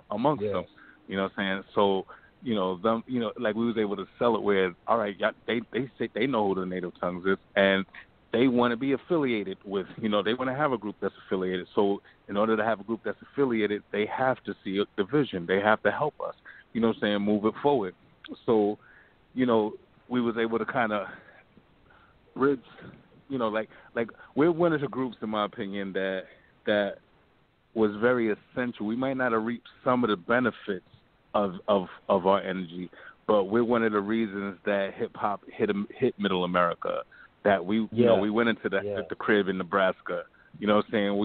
S12: amongst them. You know what I'm saying? So, them, like we was able to sell it where, all right, they say they know who the Native Tongues is, and they want to be affiliated with, they want to have a group that's affiliated. So in order to have a group that's affiliated, they have to see the vision. They have to help us, move it forward. So, we was able to kind of bridge, like we're one of the groups, in my opinion, that was very essential. We might not have reaped some of the benefits of our energy, but we're one of the reasons that hip hop hit Middle America. That we went into the crib in Nebraska. You know what I'm saying?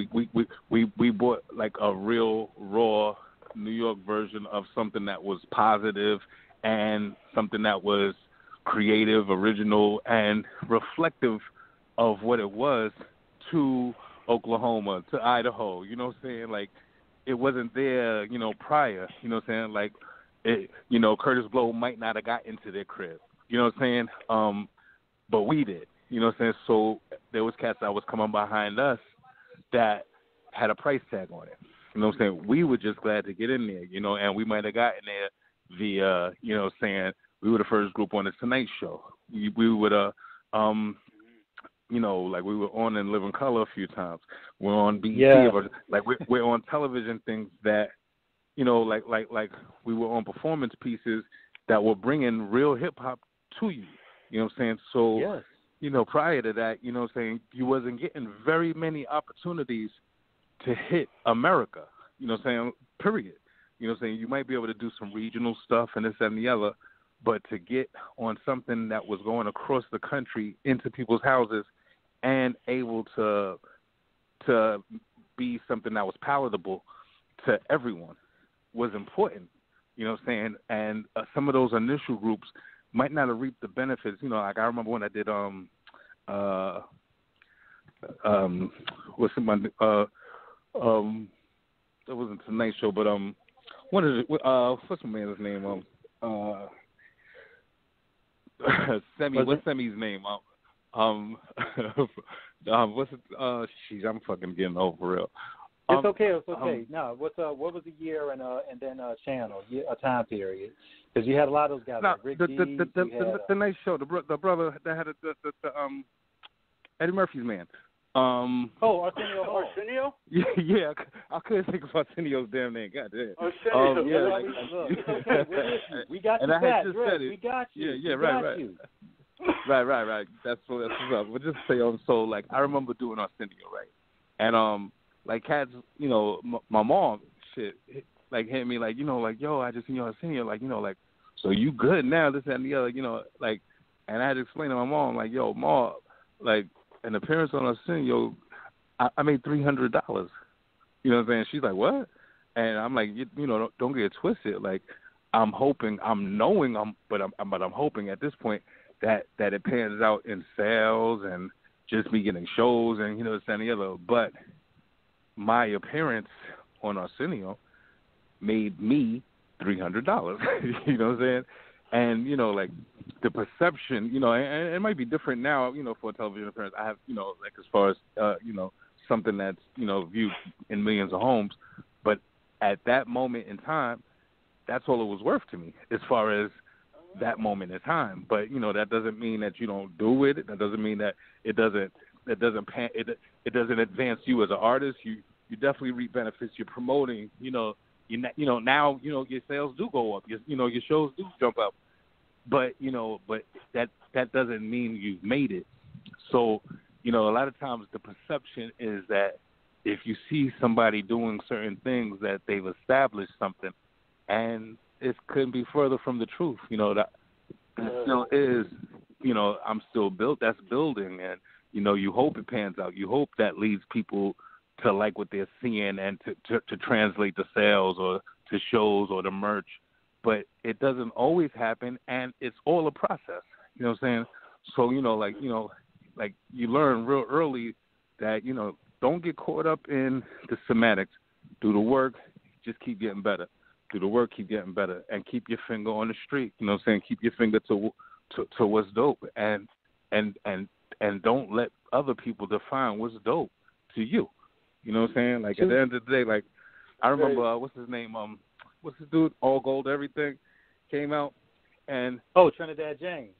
S12: We bought like a real raw New York version of something that was positive and something that was creative, original, and reflective of what it was to Oklahoma, to Idaho. You know what I'm saying? Like, it wasn't there, prior. You know what I'm saying? Like, Curtis Blow might not have got into their crib. You know what I'm saying? But we did. You know what I'm saying? So there was cats that was coming behind us that had a price tag on it. You know what I'm saying? We were just glad to get in there, and we might have gotten there via, saying we were the first group on the Tonight Show. We would, like we were on in Living Color a few times. We're on BET, but like we're on television things that, like we were on performance pieces that were bringing real hip hop to you. You know what I'm saying? So, prior to that, you know what I'm saying, you wasn't getting very many opportunities to hit America. You know what I'm saying? Period. You know what I'm saying? You might be able to do some regional stuff and this and the other, but to get on something that was going across the country into people's houses and able to be something that was palatable to everyone was important. You know what I'm saying? And some of those initial groups might not have reaped the benefits. Like I remember when I did that wasn't Tonight Show, but what's my man's name? Semi. What's Semi's name? What's it? Jeez, I'm fucking getting old for real.
S10: It's okay. No, what was the year and then channel, a time period? Because you had a lot of those guys.
S12: No,
S10: like Rick
S12: the Night Show, the brother that had the Eddie Murphy's man.
S11: Arsenio?
S12: Yeah, I couldn't think of Arsenio's damn name. God damn.
S11: Arsenio.
S10: We got you, Pat. We got you.
S12: Yeah, right. Right. That's what's up. But just say so like I remember doing Arsenio, right? And like cats, my mom like hit me like, yo, I just seen you Arsenio, like, like, so you good now, this and the other, like, and I had to explain to my mom, like, yo, Ma, like, an appearance on Arsenio, I made $300. You know what I'm saying? She's like, what? And I'm like, don't get it twisted. Like, I'm hoping at this point that it pans out in sales and just me getting shows and this and the other. But my appearance on Arsenio made me $300. You know what I'm saying? And like the perception, and it might be different now, for a television appearance. I have, like as far as something that's viewed in millions of homes, but at that moment in time, that's all it was worth to me as far as that moment in time. But that doesn't mean that you don't do it. That doesn't mean that it doesn't advance you as an artist. You definitely reap benefits. You're promoting. Now your sales do go up. Your shows do jump up. But that doesn't mean you've made it. So a lot of times the perception is that if you see somebody doing certain things that they've established something, and it couldn't be further from the truth. That still is. I'm still built. That's building, and you hope it pans out. You hope that leads people to like what they're seeing and to translate the sales or to shows or the merch. But it doesn't always happen, and it's all a process. You know what I'm saying? So like you learn real early that don't get caught up in the semantics. Do the work, just keep getting better. Do the work, keep getting better, and keep your finger on the street. You know what I'm saying? Keep your finger to to what's dope, and don't let other people define what's dope to you. You know what I'm saying? Like at the end of the day, like I remember what's his name? What's this dude? All Gold Everything came out, and
S10: Trinidad James.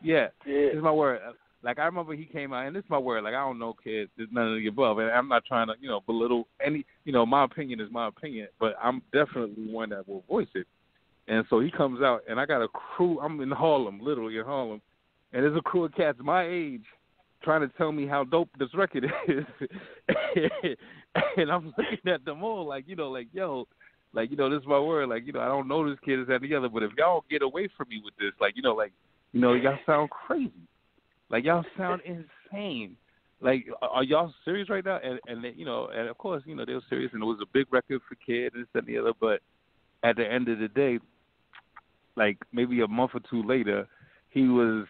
S12: Yeah, it's my word. Like, I remember he came out, and this is my word. Like, I don't know, kid. There's none of the above. And I'm not trying to, belittle any, my opinion is my opinion. But I'm definitely one that will voice it. And so he comes out, and I got a crew. I'm in Harlem, literally in Harlem. And there's a crew of cats my age trying to tell me how dope this record is. And I'm looking at them all like, yo, like, this is my word. Like, I don't know this kid, is that the other. But if y'all get away from me with this, y'all sound crazy. Like, y'all sound insane. Like, are y'all serious right now? And and of course, they were serious, and it was a big record for kids and this and the other. But at the end of the day, like maybe a month or two later, he was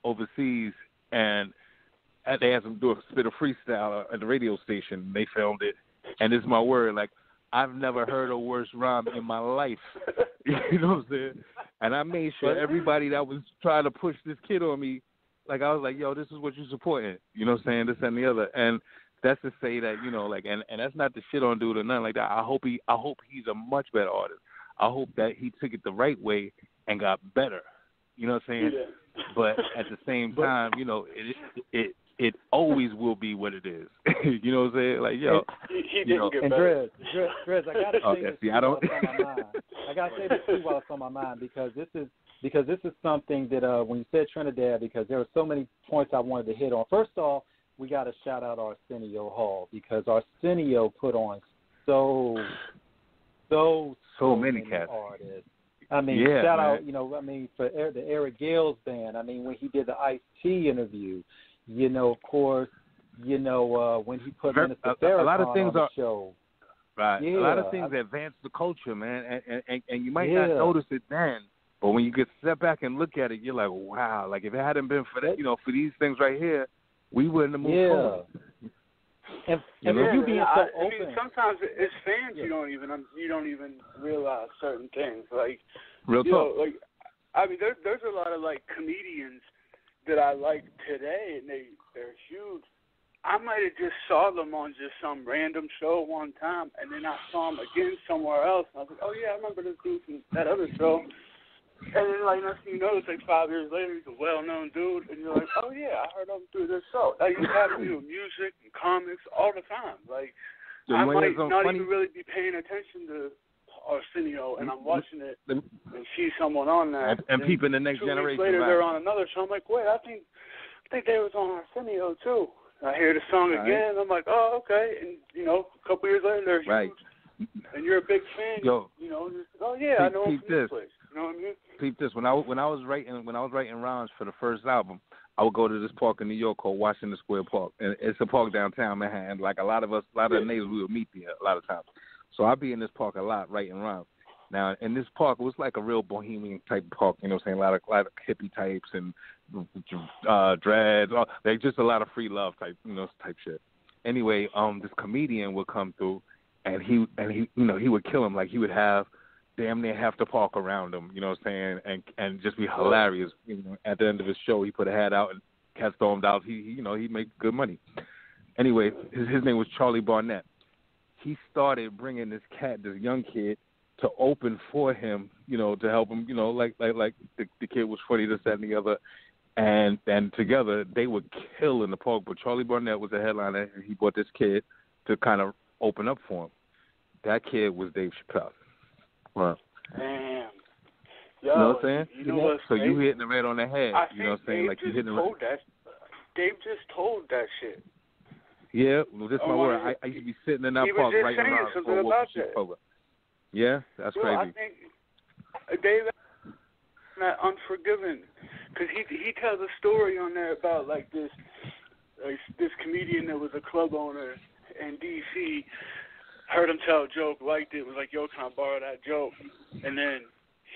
S12: overseas, and they had him do a bit of freestyle at the radio station. They filmed it, and it's my word. Like, I've never heard a worse rhyme in my life. You know what I'm saying? And I made sure everybody that was trying to push this kid on me, like, I was like, yo, this is what you're supporting. You know what I'm saying? This and the other. And that's to say that, and that's not to shit on dude or nothing like that. I hope he's a much better artist. I hope that he took it the right way and got better. You know what I'm saying? Yeah. But at the same time, it always will be what it is. You know what I'm saying? Like, yo.
S11: He didn't get better.
S10: Dres, I got to say this while it's on my mind. I got to say this too while it's on my mind because this is something that when you said Trinidad, because there were so many points I wanted to hit on. First off, we got to shout out Arsenio Hall because Arsenio put on so many
S12: cats.
S10: Artists. I mean, shout out, for the Eric Gales band. I mean, when he did the Ice-T interview, of course, when he put Minister Farrakhan on the show.
S12: Right. Yeah. A lot of things advance the culture, man, and you might not notice it then, but when you get step back and look at it, you're like, wow. Like, if it hadn't been for that, for these things right here, we wouldn't have moved forward.
S10: And you being so open.
S11: I mean, sometimes as fans, you don't even realize certain things. Like,
S12: real talk.
S11: I mean, there's a lot of comedians that I like today, and they're huge. I might have just saw them on just some random show one time, and then I saw them again somewhere else, and I was like, oh yeah, I remember this dude from that other show. And then, next thing you know, it's 5 years later, he's a well-known dude, and you're like, oh, yeah, I heard him through this show. That used to happen to me with music and comics all the time. Like, I might not even really be paying attention to Arsenio, and I'm watching it and see someone on that.
S12: And people in the next
S11: 2
S12: generation.
S11: weeks later, they're on another show. I'm like, wait, I think they was on Arsenio, too. I hear the song again, and I'm like, oh, okay. And, a couple years later, they're huge. And you're a big fan.
S12: Yo,
S11: oh, yeah, I know him from this place. You know what I mean?
S12: Peep this. When I was writing rhymes for the first album, I would go to this park in New York called Washington Square Park, and it's a park downtown Manhattan. Like a lot of the neighbors, we would meet there a lot of times. So I'd be in this park a lot writing rhymes. Now in this park, it was like a real bohemian type park. You know what I'm saying? A lot of hippie types and dreads. Like just a lot of free love type shit. Anyway, this comedian would come through, and he he would kill him. Like he would have damn near half the park around him, you know what I'm saying, and just be hilarious. At the end of his show, he put a hat out and cats stormed out. He made good money. Anyway, his name was Charlie Barnett. He started bringing this young kid, to open for him, to help him, like the kid was funny, this, that, and the other, and together they would kill in the park. But Charlie Barnett was a headliner, and he brought this kid to kind of open up for him. That kid was Dave Chappelle. Wow.
S11: Damn.
S12: You know what I'm saying?
S11: So
S12: you hitting the red on the head. You know what I'm saying?
S11: Dave
S12: like you hitting the red.
S11: Dave just told that shit.
S12: Yeah, well, this is my word. I used to be sitting in that park writing around for
S11: about that.
S12: Yeah, that's crazy.
S11: I think Dave not Unforgiven, because he tells a story on there about this comedian that was a club owner in D.C. heard him tell a joke, liked it, was like, yo, can I borrow that joke? And then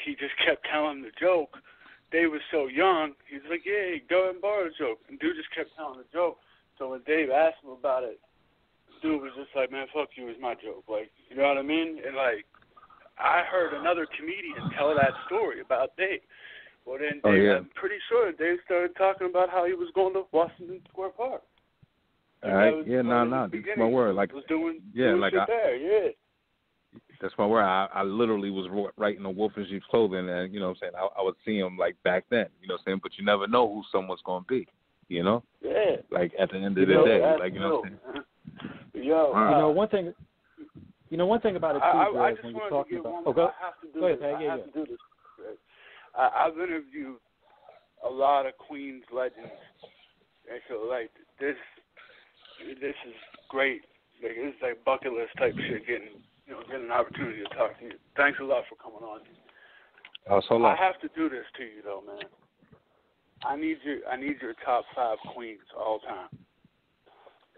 S11: he just kept telling the joke. Dave was so young, he was like, yeah, go ahead and borrow the joke. And dude just kept telling the joke. So when Dave asked him about it, dude was just like, man, fuck you, it's my joke. Like, you know what I mean? And I heard another comedian tell that story about Dave. Well, then
S12: yeah.
S11: I'm pretty sure they started talking about how he was going to Washington Square Park.
S12: All right, yeah, no, that's my word. Like,
S11: was doing
S12: like
S11: shit there, yeah.
S12: That's my word. I literally was writing on Wolf in Sheep's Clothing, and, you know what I'm saying, I would see him, like, back then, you know what I'm saying, but you never know who someone's going to be, you know?
S11: Yeah.
S12: Like, at the end of the day, like, you know what I'm saying?
S11: Yo,
S10: one thing about it, too, Dres, when you're talking about...
S11: I have to do this. I have to do this. I've interviewed a lot of Queens legends, and so, like, this is great. Like, it's like bucket list type shit, getting an opportunity to talk to you. Thanks a lot for coming on. I have to do this to you, though, man. I need your top 5 Queens all time.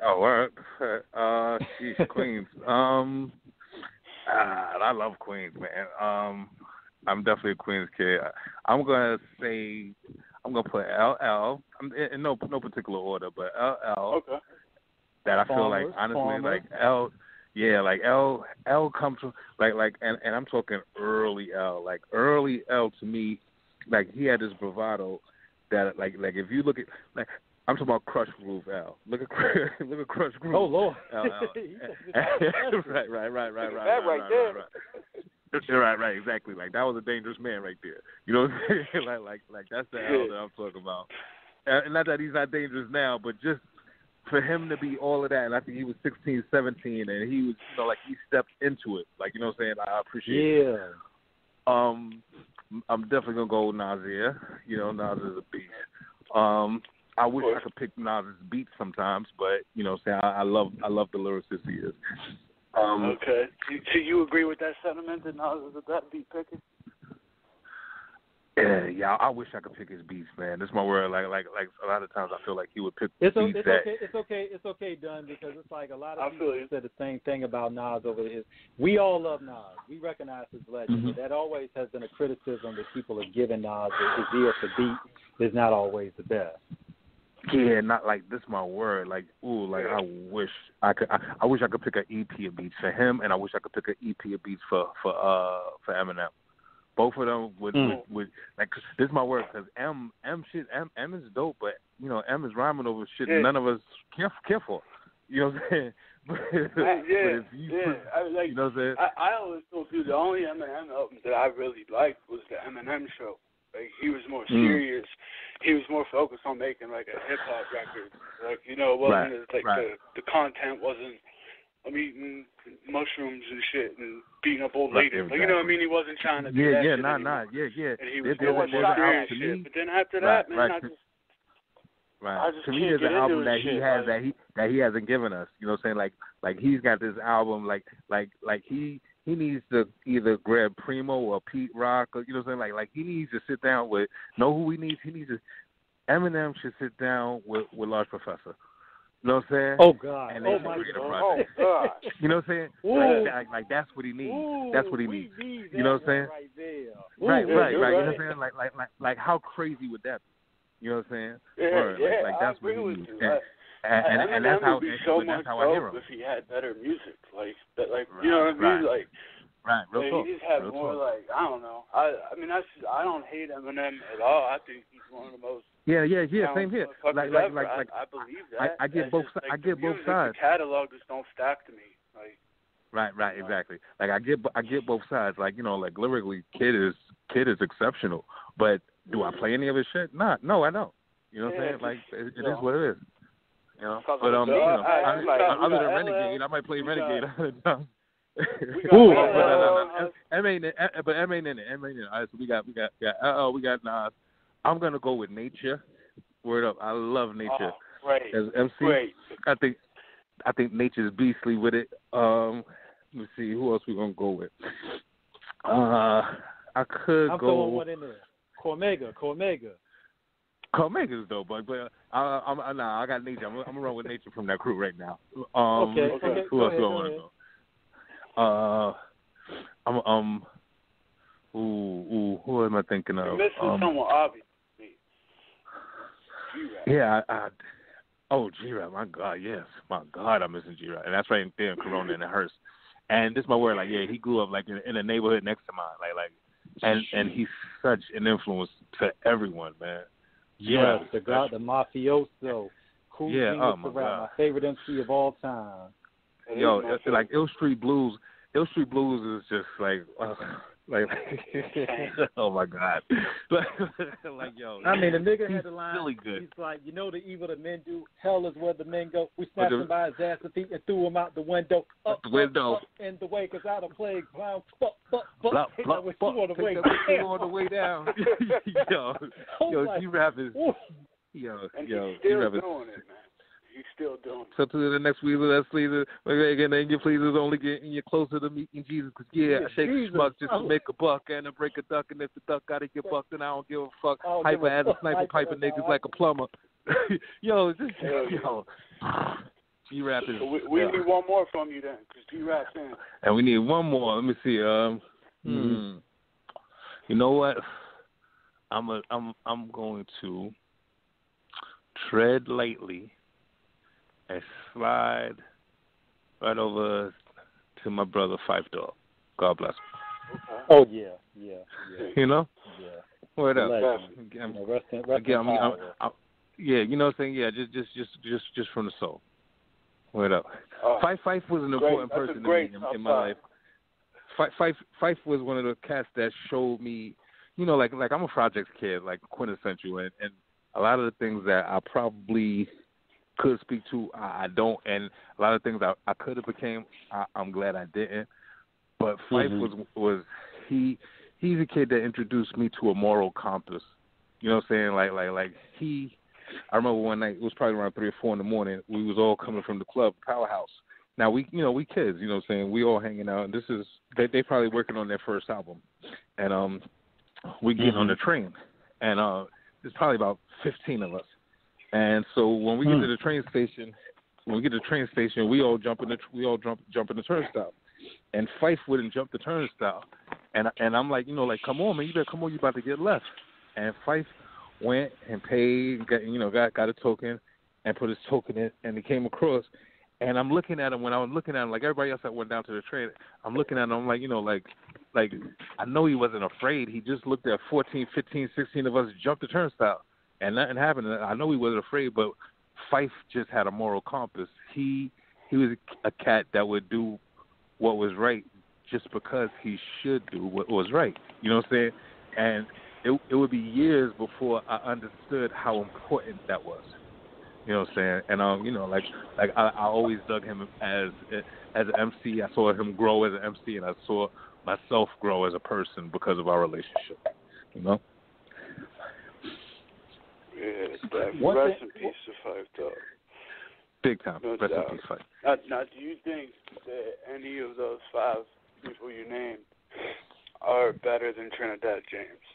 S12: Oh, all right. Geez, Queens. I love Queens, man. I'm definitely a Queens kid. I'm gonna put LL. In no particular order, but LL.
S11: Okay.
S12: That I feel like, honestly, like L. Yeah, like L comes from and I'm talking early L. Like early L to me, like he had this bravado that like if you look at, like, I'm talking about Crush Groove L. Look at Crush Groove.
S10: Oh Lord.
S12: L. Right. Right, exactly. Like that was a dangerous man right there. You know what I'm saying? like that's the L that I'm talking about. And not that he's not dangerous now, but just for him to be all of that, and I think he was 16, 17, and he was, like he stepped into it. Like, you know what I'm saying? I appreciate it. I'm definitely gonna go with Nasir. You know, Nasir is a beast. I wish I could pick Nasir's beats sometimes, but you know what I'm saying? I love the lyricist he is.
S11: Okay. Do you agree with that sentiment that Nasir's a beat picker?
S12: Yeah, I wish I could pick his beats, man. That's my word. Like a lot of times I feel like he would pick
S10: beats
S12: It's
S10: okay, Dunn, because it's like a lot of people said the same thing about Nas over his. We all love Nas. We recognize his legend, but that always has been a criticism that people are giving Nas. That his ear for beat is not always the best.
S12: Yeah, not like this. My word, like I wish I could. I wish I could pick an EP of beats for him, and I wish I could pick an EP of beats for Eminem. Both of them would like, this is my word, because M is dope, but you know M is rhyming over shit none of us care for. You know what I'm saying? But if you you know what I'm saying?
S11: I always told you the only Eminem album that I really liked was the Eminem Show. Like, he was more serious. He was more focused on making like a hip hop record. Like, you know, it wasn't the content wasn't, I'm eating mushrooms and shit and beating up old ladies. Like, you know what I mean? He wasn't trying to do that shit anymore. And he was doing serious shit. But then after that, man, I just
S12: to me,
S11: can't
S12: there's an album that
S11: he
S12: has that he hasn't given us. You know what I'm saying? Like he's got this album like he needs to either grab Primo or Pete Rock, or, you know what I'm saying? Like he needs to sit down with, know who he needs to, Eminem should sit down with Large Professor. You know what I'm saying?
S10: Oh God!
S12: And
S10: oh my God!
S12: You know what I'm saying? Like that's what he needs. That's what he needs. You know what I'm saying?
S10: Right there.
S12: Right. You know what I'm saying? Like how crazy would that be? You know what I'm saying?
S11: Yeah,
S12: like that's what he needs. And
S11: that's how
S12: would be so much
S11: I hear him. If he had better music, you know what I mean? Like,
S12: real talk.
S11: He just had more like, I don't know. I mean, I don't hate Eminem at all. I think he's one of the most.
S12: Yeah, same here. Like
S11: I believe that.
S12: I get both. I get both sides.
S11: The catalog just don't stack to me. Like.
S12: Right, exactly. Like I get both sides. Like, you know, like lyrically, Kid is exceptional. But do I play any of his shit? No, I don't. You know what I'm saying? Like it is what it is. You know. But other than Renegade, I might play Renegade all the time. M ain't in it. M ain't in it. All right, so we got Nas. I'm gonna go with Nature. Word up, I love Nature. As MC,
S11: great.
S12: I think Nature's beastly with it. Let's see, who else we gonna go with? I could
S10: I'm
S12: go.
S10: throwing one in there.
S12: Cormega's dope, but I got Nature. I'm gonna run with Nature from that crew right now.
S10: Okay.
S12: Who else do I want to go? Who am I thinking of?
S11: You're missing someone obvious.
S12: Yeah, G-Rap, my God, yes. My God, I'm missing G-Rap. And that's right there in Corona and it hurts. And this is my word, like, yeah, he grew up, like, in a neighborhood next to mine. And he's such an influence to everyone, man.
S10: Yes, the mafioso. Cool
S12: yeah,
S10: Genius
S12: my
S10: the Rap,
S12: God.
S10: my favorite MC of all time.
S12: Yo, it's like Ill Street Blues. Ill Street Blues is just like oh my God. Like yo.
S10: I mean, the nigga had the line.
S12: Really good.
S10: He's like, you know the evil the men do. Hell is where the men go. We snatched him by his ass and feet and threw him out the window. Up in the way, 'cause out of plague. Clown.
S12: Blah, blah, blah. On the way down. yo, G-Rap is. Yo,
S11: G-Rap is. He's still doing it.
S12: So to the next week, let's please, again, and you please is only getting you closer to meeting Jesus. Cause I shake a schmuck just to make a buck and I break a duck, and if the duck gotta get bucked, then I don't give a fuck. Hyper as a sniper, piping niggas like a plumber. Yo, G-Rap is.
S11: We need one more from you then, cause G-Rap's in.
S12: And we need one more. Let me see. You know what? I'm going to tread lightly and slide right over to my brother Fife Dog. God bless him.
S10: Okay. Oh yeah.
S12: You know?
S10: Yeah.
S12: Word up. Yeah, you know what I'm saying? Yeah, just from the soul. Word up. Fife was an important person to me in my life. Fife was one of the cats that showed me, you know, like I'm a projects kid, like quintessential, and a lot of the things that I probably could speak to, I don't, and a lot of things I could have became, I'm glad I didn't. But Fife was he's a kid that introduced me to a moral compass. You know what I'm saying? Like I remember one night, it was probably around 3 or 4 in the morning. We was all coming from the club, Powerhouse. Now we kids, you know what I'm saying? We all hanging out, and this is they probably working on their first album, and we getting on the train, and there's probably about 15 of us. And so when we get to the train station, we all jump in the turnstile. And Fife wouldn't jump the turnstile. And I'm like, come on, man, you better come on, you about to get left. And Fife went and paid, got a token and put his token in, and he came across. And I'm looking at him, when I was looking at him, like everybody else that went down to the train, I'm looking at him, I'm like, like I know he wasn't afraid. He just looked at 14, 15, 16 of us jump the turnstile. And nothing happened. I know he wasn't afraid, but Fife just had a moral compass. He was a cat that would do what was right just because he should do what was right. You know what I'm saying? And it would be years before I understood how important that was. You know what I'm saying? And like I always dug him as an MC. I saw him grow as an MC, and I saw myself grow as a person because of our relationship. You know?
S11: Yeah, rest in peace to Fife Dog.
S12: Big time.
S11: No
S12: rest
S11: doubt.
S12: in peace, Fife.
S11: Now, do you think that any of those 5 people you named are better than Trinidad James?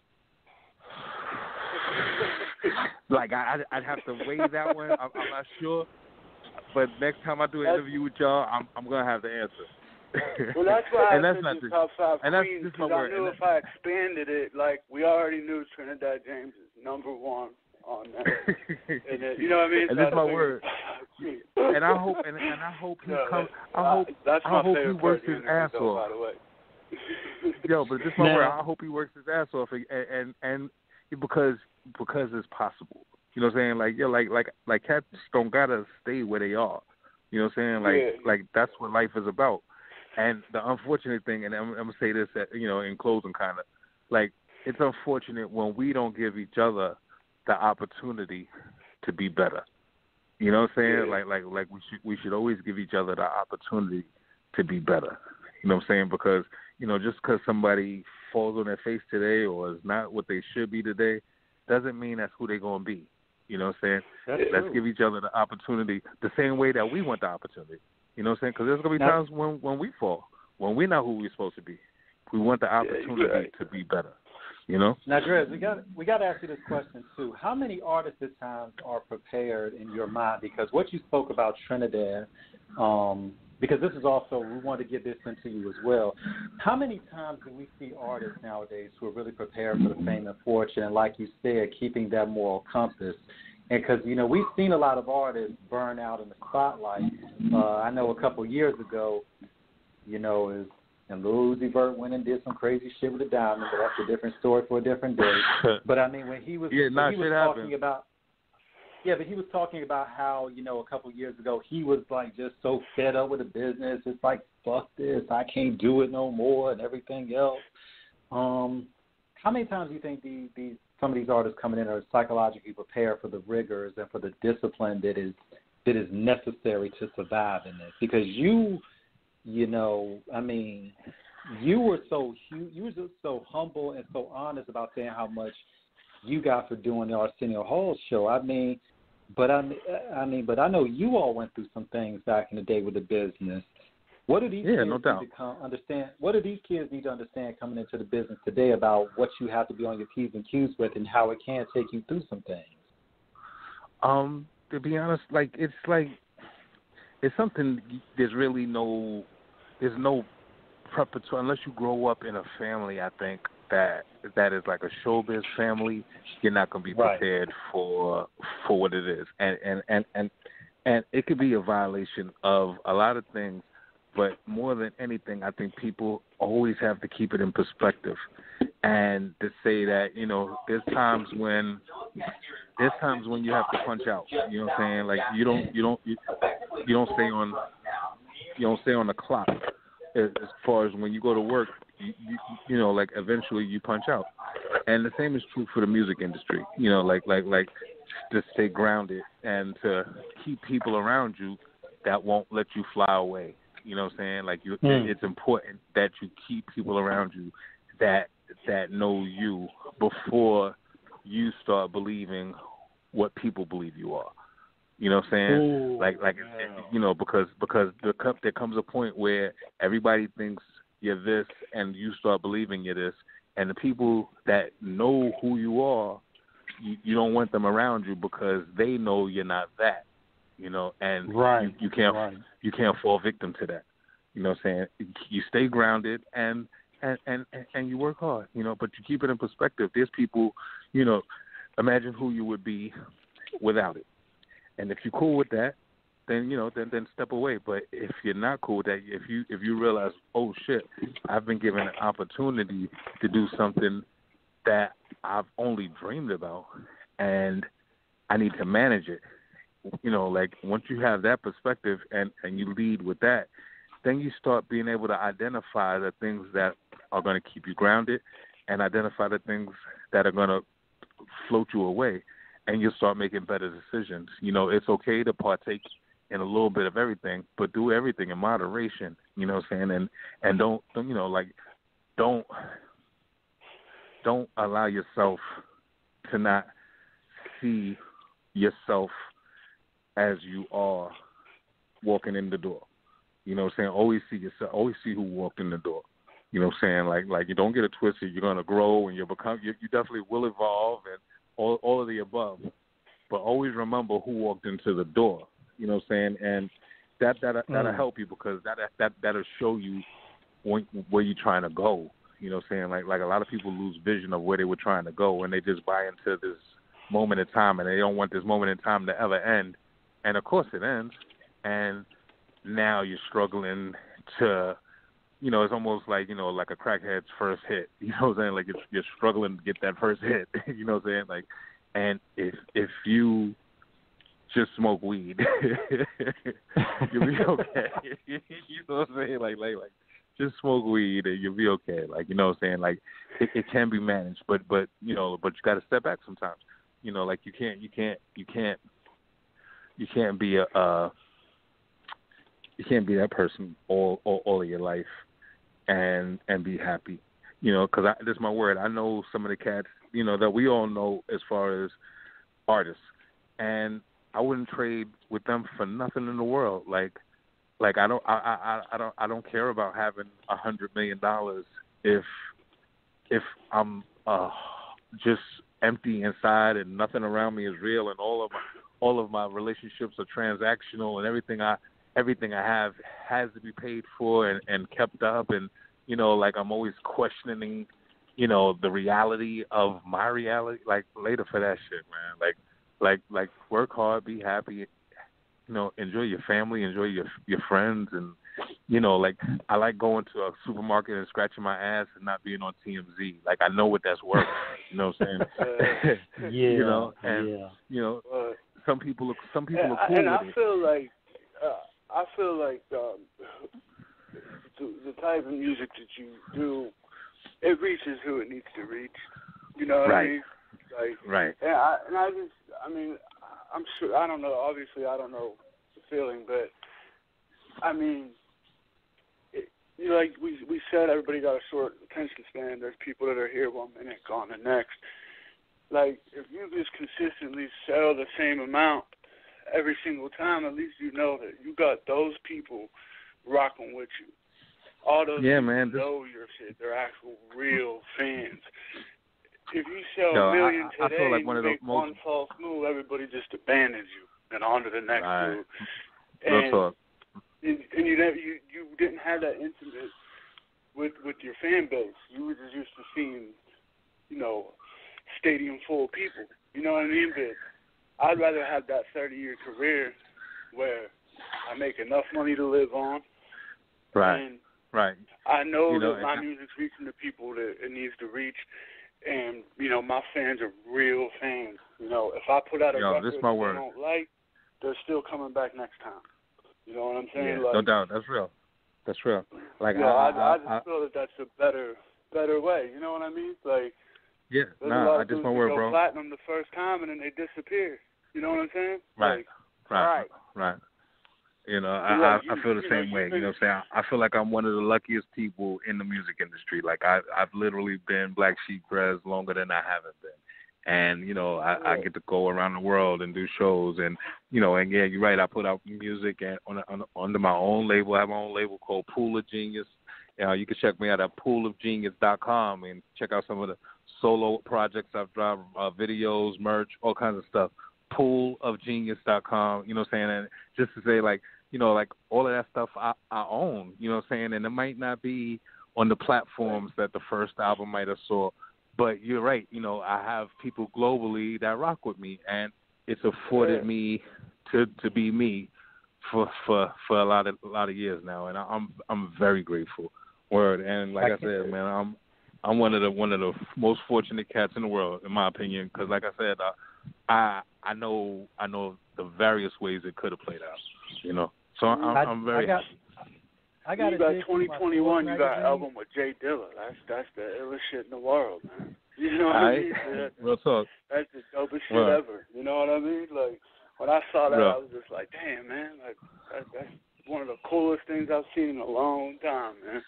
S12: Like, I'd have to weigh that one. I'm not sure. But next time I do an interview with y'all, I'm going to have the answer.
S11: Well, that's why
S12: and
S11: I
S12: that's
S11: said
S12: not
S11: the
S12: just,
S11: top 5
S12: and
S11: queens,
S12: that's
S11: because I knew if I expanded it, like, we already knew Trinidad James is number 1 on that. And you know what I mean?
S12: And this is my word. And I hope he comes. I hope he works his ass off.
S11: By the way.
S12: Yo, but this is my word. I hope he works his ass off, and because it's possible. You know what I'm saying? Like cats don't gotta stay where they are. You know what I'm saying? Like that's what life is about. And the unfortunate thing, and I'm gonna say this, in closing, kind of, like it's unfortunate when we don't give each other the opportunity to be better. You know what I'm saying?
S11: Yeah.
S12: Like we should always give each other the opportunity to be better. You know what I'm saying? Because, just because somebody falls on their face today or is not what they should be today, doesn't mean that's who they're going to be. You know what I'm saying? Let's give each other the opportunity the same way that we want the opportunity. You know what I'm saying? Because there's going to be times when we fall, when we're not who we're supposed to be. We want the opportunity to be better. You know?
S10: Now, Dres, we got to ask you this question, too. How many artists at times are prepared in your mind? Because what you spoke about Trinidad, because this is also, we want to get this into you as well. How many times do we see artists nowadays who are really prepared for the fame and fortune, and like you said, keeping that moral compass? And because, we've seen a lot of artists burn out in the spotlight. I know a couple years ago, and Lil Uzi Vert went and did some crazy shit with the diamond, but that's a different story for a different day. But I mean, when he was talking about. Yeah, but he was talking about how, you know, a couple of years ago he was like just so fed up with the business. It's like, fuck this, I can't do it no more and everything else. How many times do you think some of these artists coming in are psychologically prepared for the rigors and for the discipline that is necessary to survive in this? Because you know, I mean, you were so humble and so honest about saying how much you got for doing the Arsenio Hall show. I mean, but I know you all went through some things back in the day with the business. What do these kids
S12: no doubt.
S10: need to understand? What do these kids need to understand coming into the business today about what you have to be on your P's and Q's with, and how it can take you through some things?
S12: To be honest, it's something. There's no preparatory unless you grow up in a family. I think that is like a showbiz family. You're not going to be prepared for what it is, and it could be a violation of a lot of things. But more than anything, I think people always have to keep it in perspective, and to say that, you know, there's times when you have to punch out. You know what I'm saying? Like you don't stay on the clock as far as when you go to work. You know, like eventually you punch out, and the same is true for the music industry. You know, like to stay grounded and to keep people around you that won't let you fly away. You know what I'm saying? Like it's important that you keep people around you that know you before you start believing what people believe you are. You know what I'm saying?
S10: Ooh,
S12: you know, because there comes a point where everybody thinks you're this, and you start believing you're this, and the people that know who you are, you don't want them around you because they know you're not that. You know, and you can't fall victim to that. You know what I'm saying? You stay grounded and you work hard, you know, but you keep it in perspective. There's people, you know, imagine who you would be without it. And if you're cool with that, then, you know, then step away. But if you're not cool with that, if you realize, oh shit, I've been given an opportunity to do something that I've only dreamed about, and I need to manage it. You know, like once you have that perspective and you lead with that, then you start being able to identify the things that are going to keep you grounded and identify the things that are going to float you away, and you'll start making better decisions. You know, it's okay to partake in a little bit of everything, but do everything in moderation, you know what I'm saying? And don't you know, like, don't allow yourself to not see yourself as you are walking in the door. You know what I'm saying? Always see yourself, always see who walked in the door. You know what I'm saying? Like you don't get it twisted. You're going to grow and you definitely will evolve and all of the above. But always remember who walked into the door. You know what I'm saying? And that'll help you, because that'll show you where you're trying to go. You know what I'm saying? Like a lot of people lose vision of where they were trying to go, and they just buy into this moment in time, and they don't want this moment in time to ever end. And of course it ends, and now you're struggling to, you know, it's almost like, you know, like a crackhead's first hit. You know what I'm saying? Like you're struggling to get that first hit. You know what I'm saying? Like, and if you just smoke weed, you'll be okay. You know what I'm saying? Like just smoke weed and you'll be okay. Like, you know what I'm saying? Like it can be managed, but you know, but you got to step back sometimes. You know, like you can't be you can't be that person all of your life and be happy. You know, because this is my word. I know some of the cats, you know, that we all know as far as artists, and I wouldn't trade with them for nothing in the world. Like I don't care about having $100 million if I'm just empty inside and nothing around me is real, and all of my relationships are transactional, and everything I have has to be paid for and kept up, and you know, like I'm always questioning, you know, the reality of my reality. Like, later for that shit, man. Like work hard, be happy, you know, enjoy your family, enjoy your friends, and you know, like I like going to a supermarket and scratching my ass and not being on TMZ. Like I know what that's worth. You know what I'm saying?
S10: Yeah.
S12: You know, and you know, some people are cool
S11: and
S12: with
S11: I
S12: it.
S11: feel like the type of music that you do, it reaches who it needs to reach. You know what I mean? Like,
S12: right.
S11: And I mean, I'm sure. I don't know. Obviously, I don't know the feeling, but I mean, you know, like we said, everybody got a short attention span. There's people that are here 1 minute, gone the next. Like, if you just consistently sell the same amount every single time, at least you know that you got those people rocking with you. All those people know your shit. They're actual real fans. If you sell a million today
S12: I feel like
S11: and
S12: one
S11: you
S12: of the
S11: make
S12: most...
S11: one false move, everybody just abandons you and on to the next move.
S12: Real talk.
S11: And you didn't have that intimate with your fan base. You were just used to seeing, you know, stadium full of people. You know what I mean? But I'd rather have that 30-year career where I make enough money to live on.
S12: Right.
S11: And
S12: right.
S11: I know,
S12: you know
S11: that my music's reaching the people that it needs to reach. And, you know, my fans are real fans. You know, if I put out a record that they don't like, they're still coming back next time. You know what I'm saying?
S12: Yeah,
S11: like,
S12: no doubt. That's real. That's real. Like,
S11: you know, I just feel that that's a better way. You know what I mean? Like,
S12: I just my word, bro.
S11: Platinum the first time and then they disappear. You know what I'm saying?
S12: Right.
S11: Like,
S12: right. You know, I feel the same way. You know what I'm saying? I feel like I'm one of the luckiest people in the music industry. Like, I've literally been Black Sheep Dres longer than I haven't been. And, you know, I get to go around the world and do shows. And, you know, and, yeah, you're right. I put out music and under my own label. I have my own label called Pool of Genius. You can check me out at poolofgenius.com and check out some of the solo projects I've dropped, videos, merch, all kinds of stuff. Poolofgenius.com, you know what I'm saying? And just to say, like, you know, like all of that stuff I own, you know what I'm saying? And it might not be on the platforms that the first album might have saw. But you're right, you know, I have people globally that rock with me, and it's afforded me to be me for a lot of years now, and I'm very grateful. Word, and like I said, man, I'm one of the most fortunate cats in the world, in my opinion, because like I said, I know the various ways it could have played out, you know. So I'm very.
S11: You got 2021. You got an album with J Dilla. That's the illest shit in the world, man. You know what I mean?
S12: Real talk.
S11: That's the dopest shit ever. You know what I mean? Like, when I saw that, I was just like, damn, man. Like, that's one of the coolest things I've seen in a long time, man.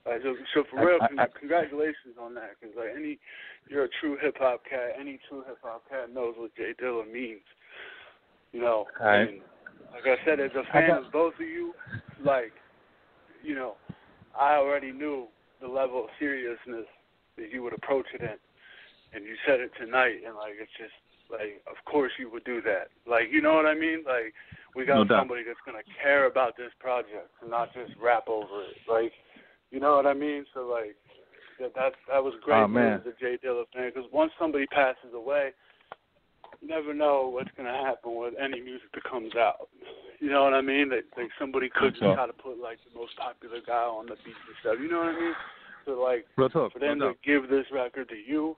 S11: Like, so for real, congratulations on that. Because like you're a true hip hop cat. Any true hip hop cat knows what J Dilla means. You know. And like I said, as a fan of both of you, like, you know, I already knew the level of seriousness that you would approach it in. And you said it tonight, and, like, it's just, like, of course you would do that. Like, you know what I mean? Like, we got somebody that's going to care about this project and not just rap over it. Like, you know what I mean? So, like, that was great news as a J Dilla fan, because once somebody passes away, you never know what's going to happen with any music that comes out. You know what I mean? Like somebody could just try to put, like, the most popular guy on the beat and stuff. You know what I mean? So, like, for them to give this record to you,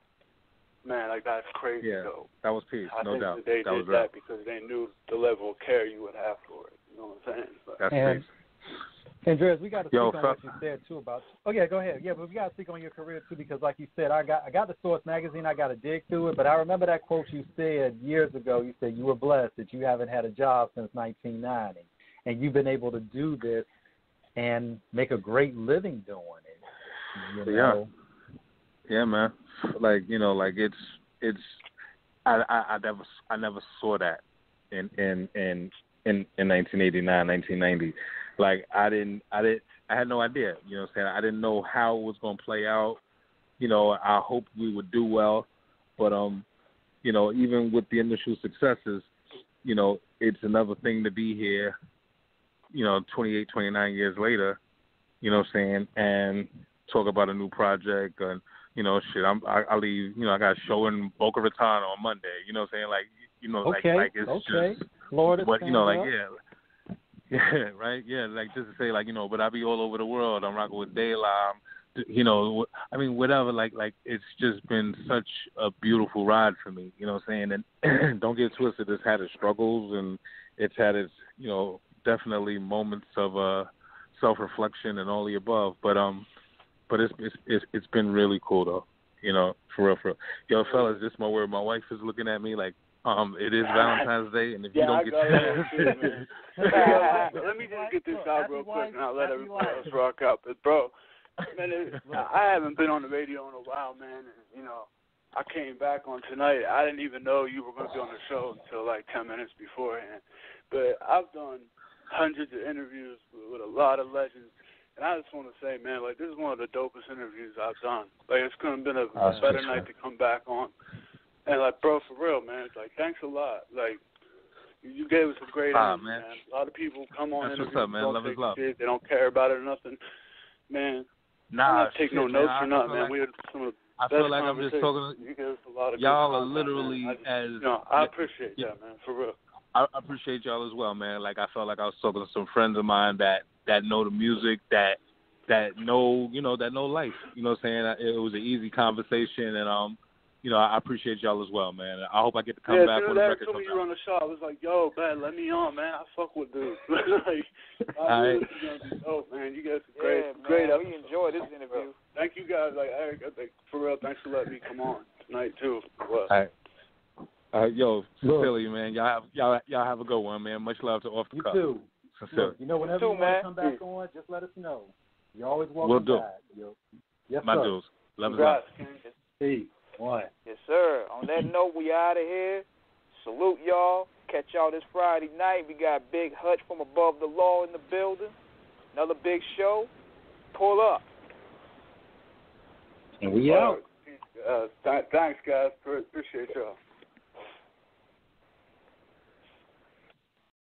S11: man, like, that's crazy, though.
S12: That was peace, no doubt.
S11: I think that they did that because they knew the level of care you would have for it. You know what I'm saying? But,
S12: that's peace.
S10: And Dres, we got to speak on what you said too about. Oh yeah, go ahead. Yeah, but we got to speak on your career too, because like you said, I got the Source magazine. I got to dig through it, but I remember that quote you said years ago. You said you were blessed that you haven't had a job since 1990, and you've been able to do this and make a great living doing it. You know?
S12: Yeah, man. Like, you know, like it's. I never saw that in 1989, 1990. Like, I had no idea, you know what I'm saying? I didn't know how it was going to play out. You know, I hoped we would do well. But, you know, even with the initial successes, you know, it's another thing to be here, you know, 28, 29 years later, you know what I'm saying, and talk about a new project and, you know, shit, I leave, you know, I got a show in Boca Raton on Monday, you know what I'm saying? Like, you know, like it's just,
S10: Florida,
S12: but, you know, like, Yeah, right. Yeah, like just to say, like, you know, but I be all over the world. I'm rocking with Dayla. You know, I mean, whatever. Like it's just been such a beautiful ride for me. You know what I'm saying? And don't get twisted. It's had its struggles and it's had its, you know, definitely moments of self-reflection and all the above. But it's been really cool though. You know, for real, for real. Yo, fellas, this is my word. My wife is looking at me like. It is Valentine's Day, and if you don't get
S11: let me just get this out real quick, and I'll let everybody else rock out. But, bro, man, I haven't been on the radio in a while, man, and, you know, I came back on tonight. I didn't even know you were going to be on the show until, like, 10 minutes beforehand. But I've done hundreds of interviews with a lot of legends, and I just want to say, man, like, this is one of the dopest interviews I've done. Like, it's going to have been a better night to come back on. And, like, bro, for real, man, it's like, thanks a lot. Like, you gave us a great interview, man. A lot of people come on interviews,
S12: what's up, man. Love is love.
S11: Shit. They don't care about it or nothing. Man,
S12: nah,
S11: I'm not taking no
S12: man,
S11: notes or nothing, man.
S12: Like,
S11: We had some of the
S12: I
S11: best
S12: feel like I'm just talking.
S11: You gave us a lot of
S12: y'all
S11: good
S12: are literally
S11: as. You know, I appreciate that, man, for real.
S12: I appreciate y'all as well, man. Like, I felt like I was talking to some friends of mine that know the music, that know, you know, that know life. You know what I'm saying? It was an easy conversation, and you know, I appreciate y'all as well, man. I hope I get to come back when the record comes out. You were on
S11: the show, I was like, yo, man, let me on, man. I fuck with dudes. Like,
S12: all right.
S11: Dope, man. You guys are great.
S1: We enjoyed this interview.
S11: Thank you guys. Like, for real, thanks for letting me come on tonight too.
S12: All right. Yo, sincerely, man. Y'all have a good one, man. Much love to Off the Cuff.
S10: You too.
S12: Sincerely.
S10: You know, whenever you want to come back on, just let us know. You're always welcome back. Yes,
S12: my
S10: sir.
S12: dudes. Love is love.
S10: Peace. One.
S1: Yes, sir. On that note, we out of here. Salute y'all. Catch y'all this Friday night. We got Big Hutch from Above the Law in the building. Another big show. Pull up.
S10: And we out.
S11: Thanks, guys. Appreciate y'all.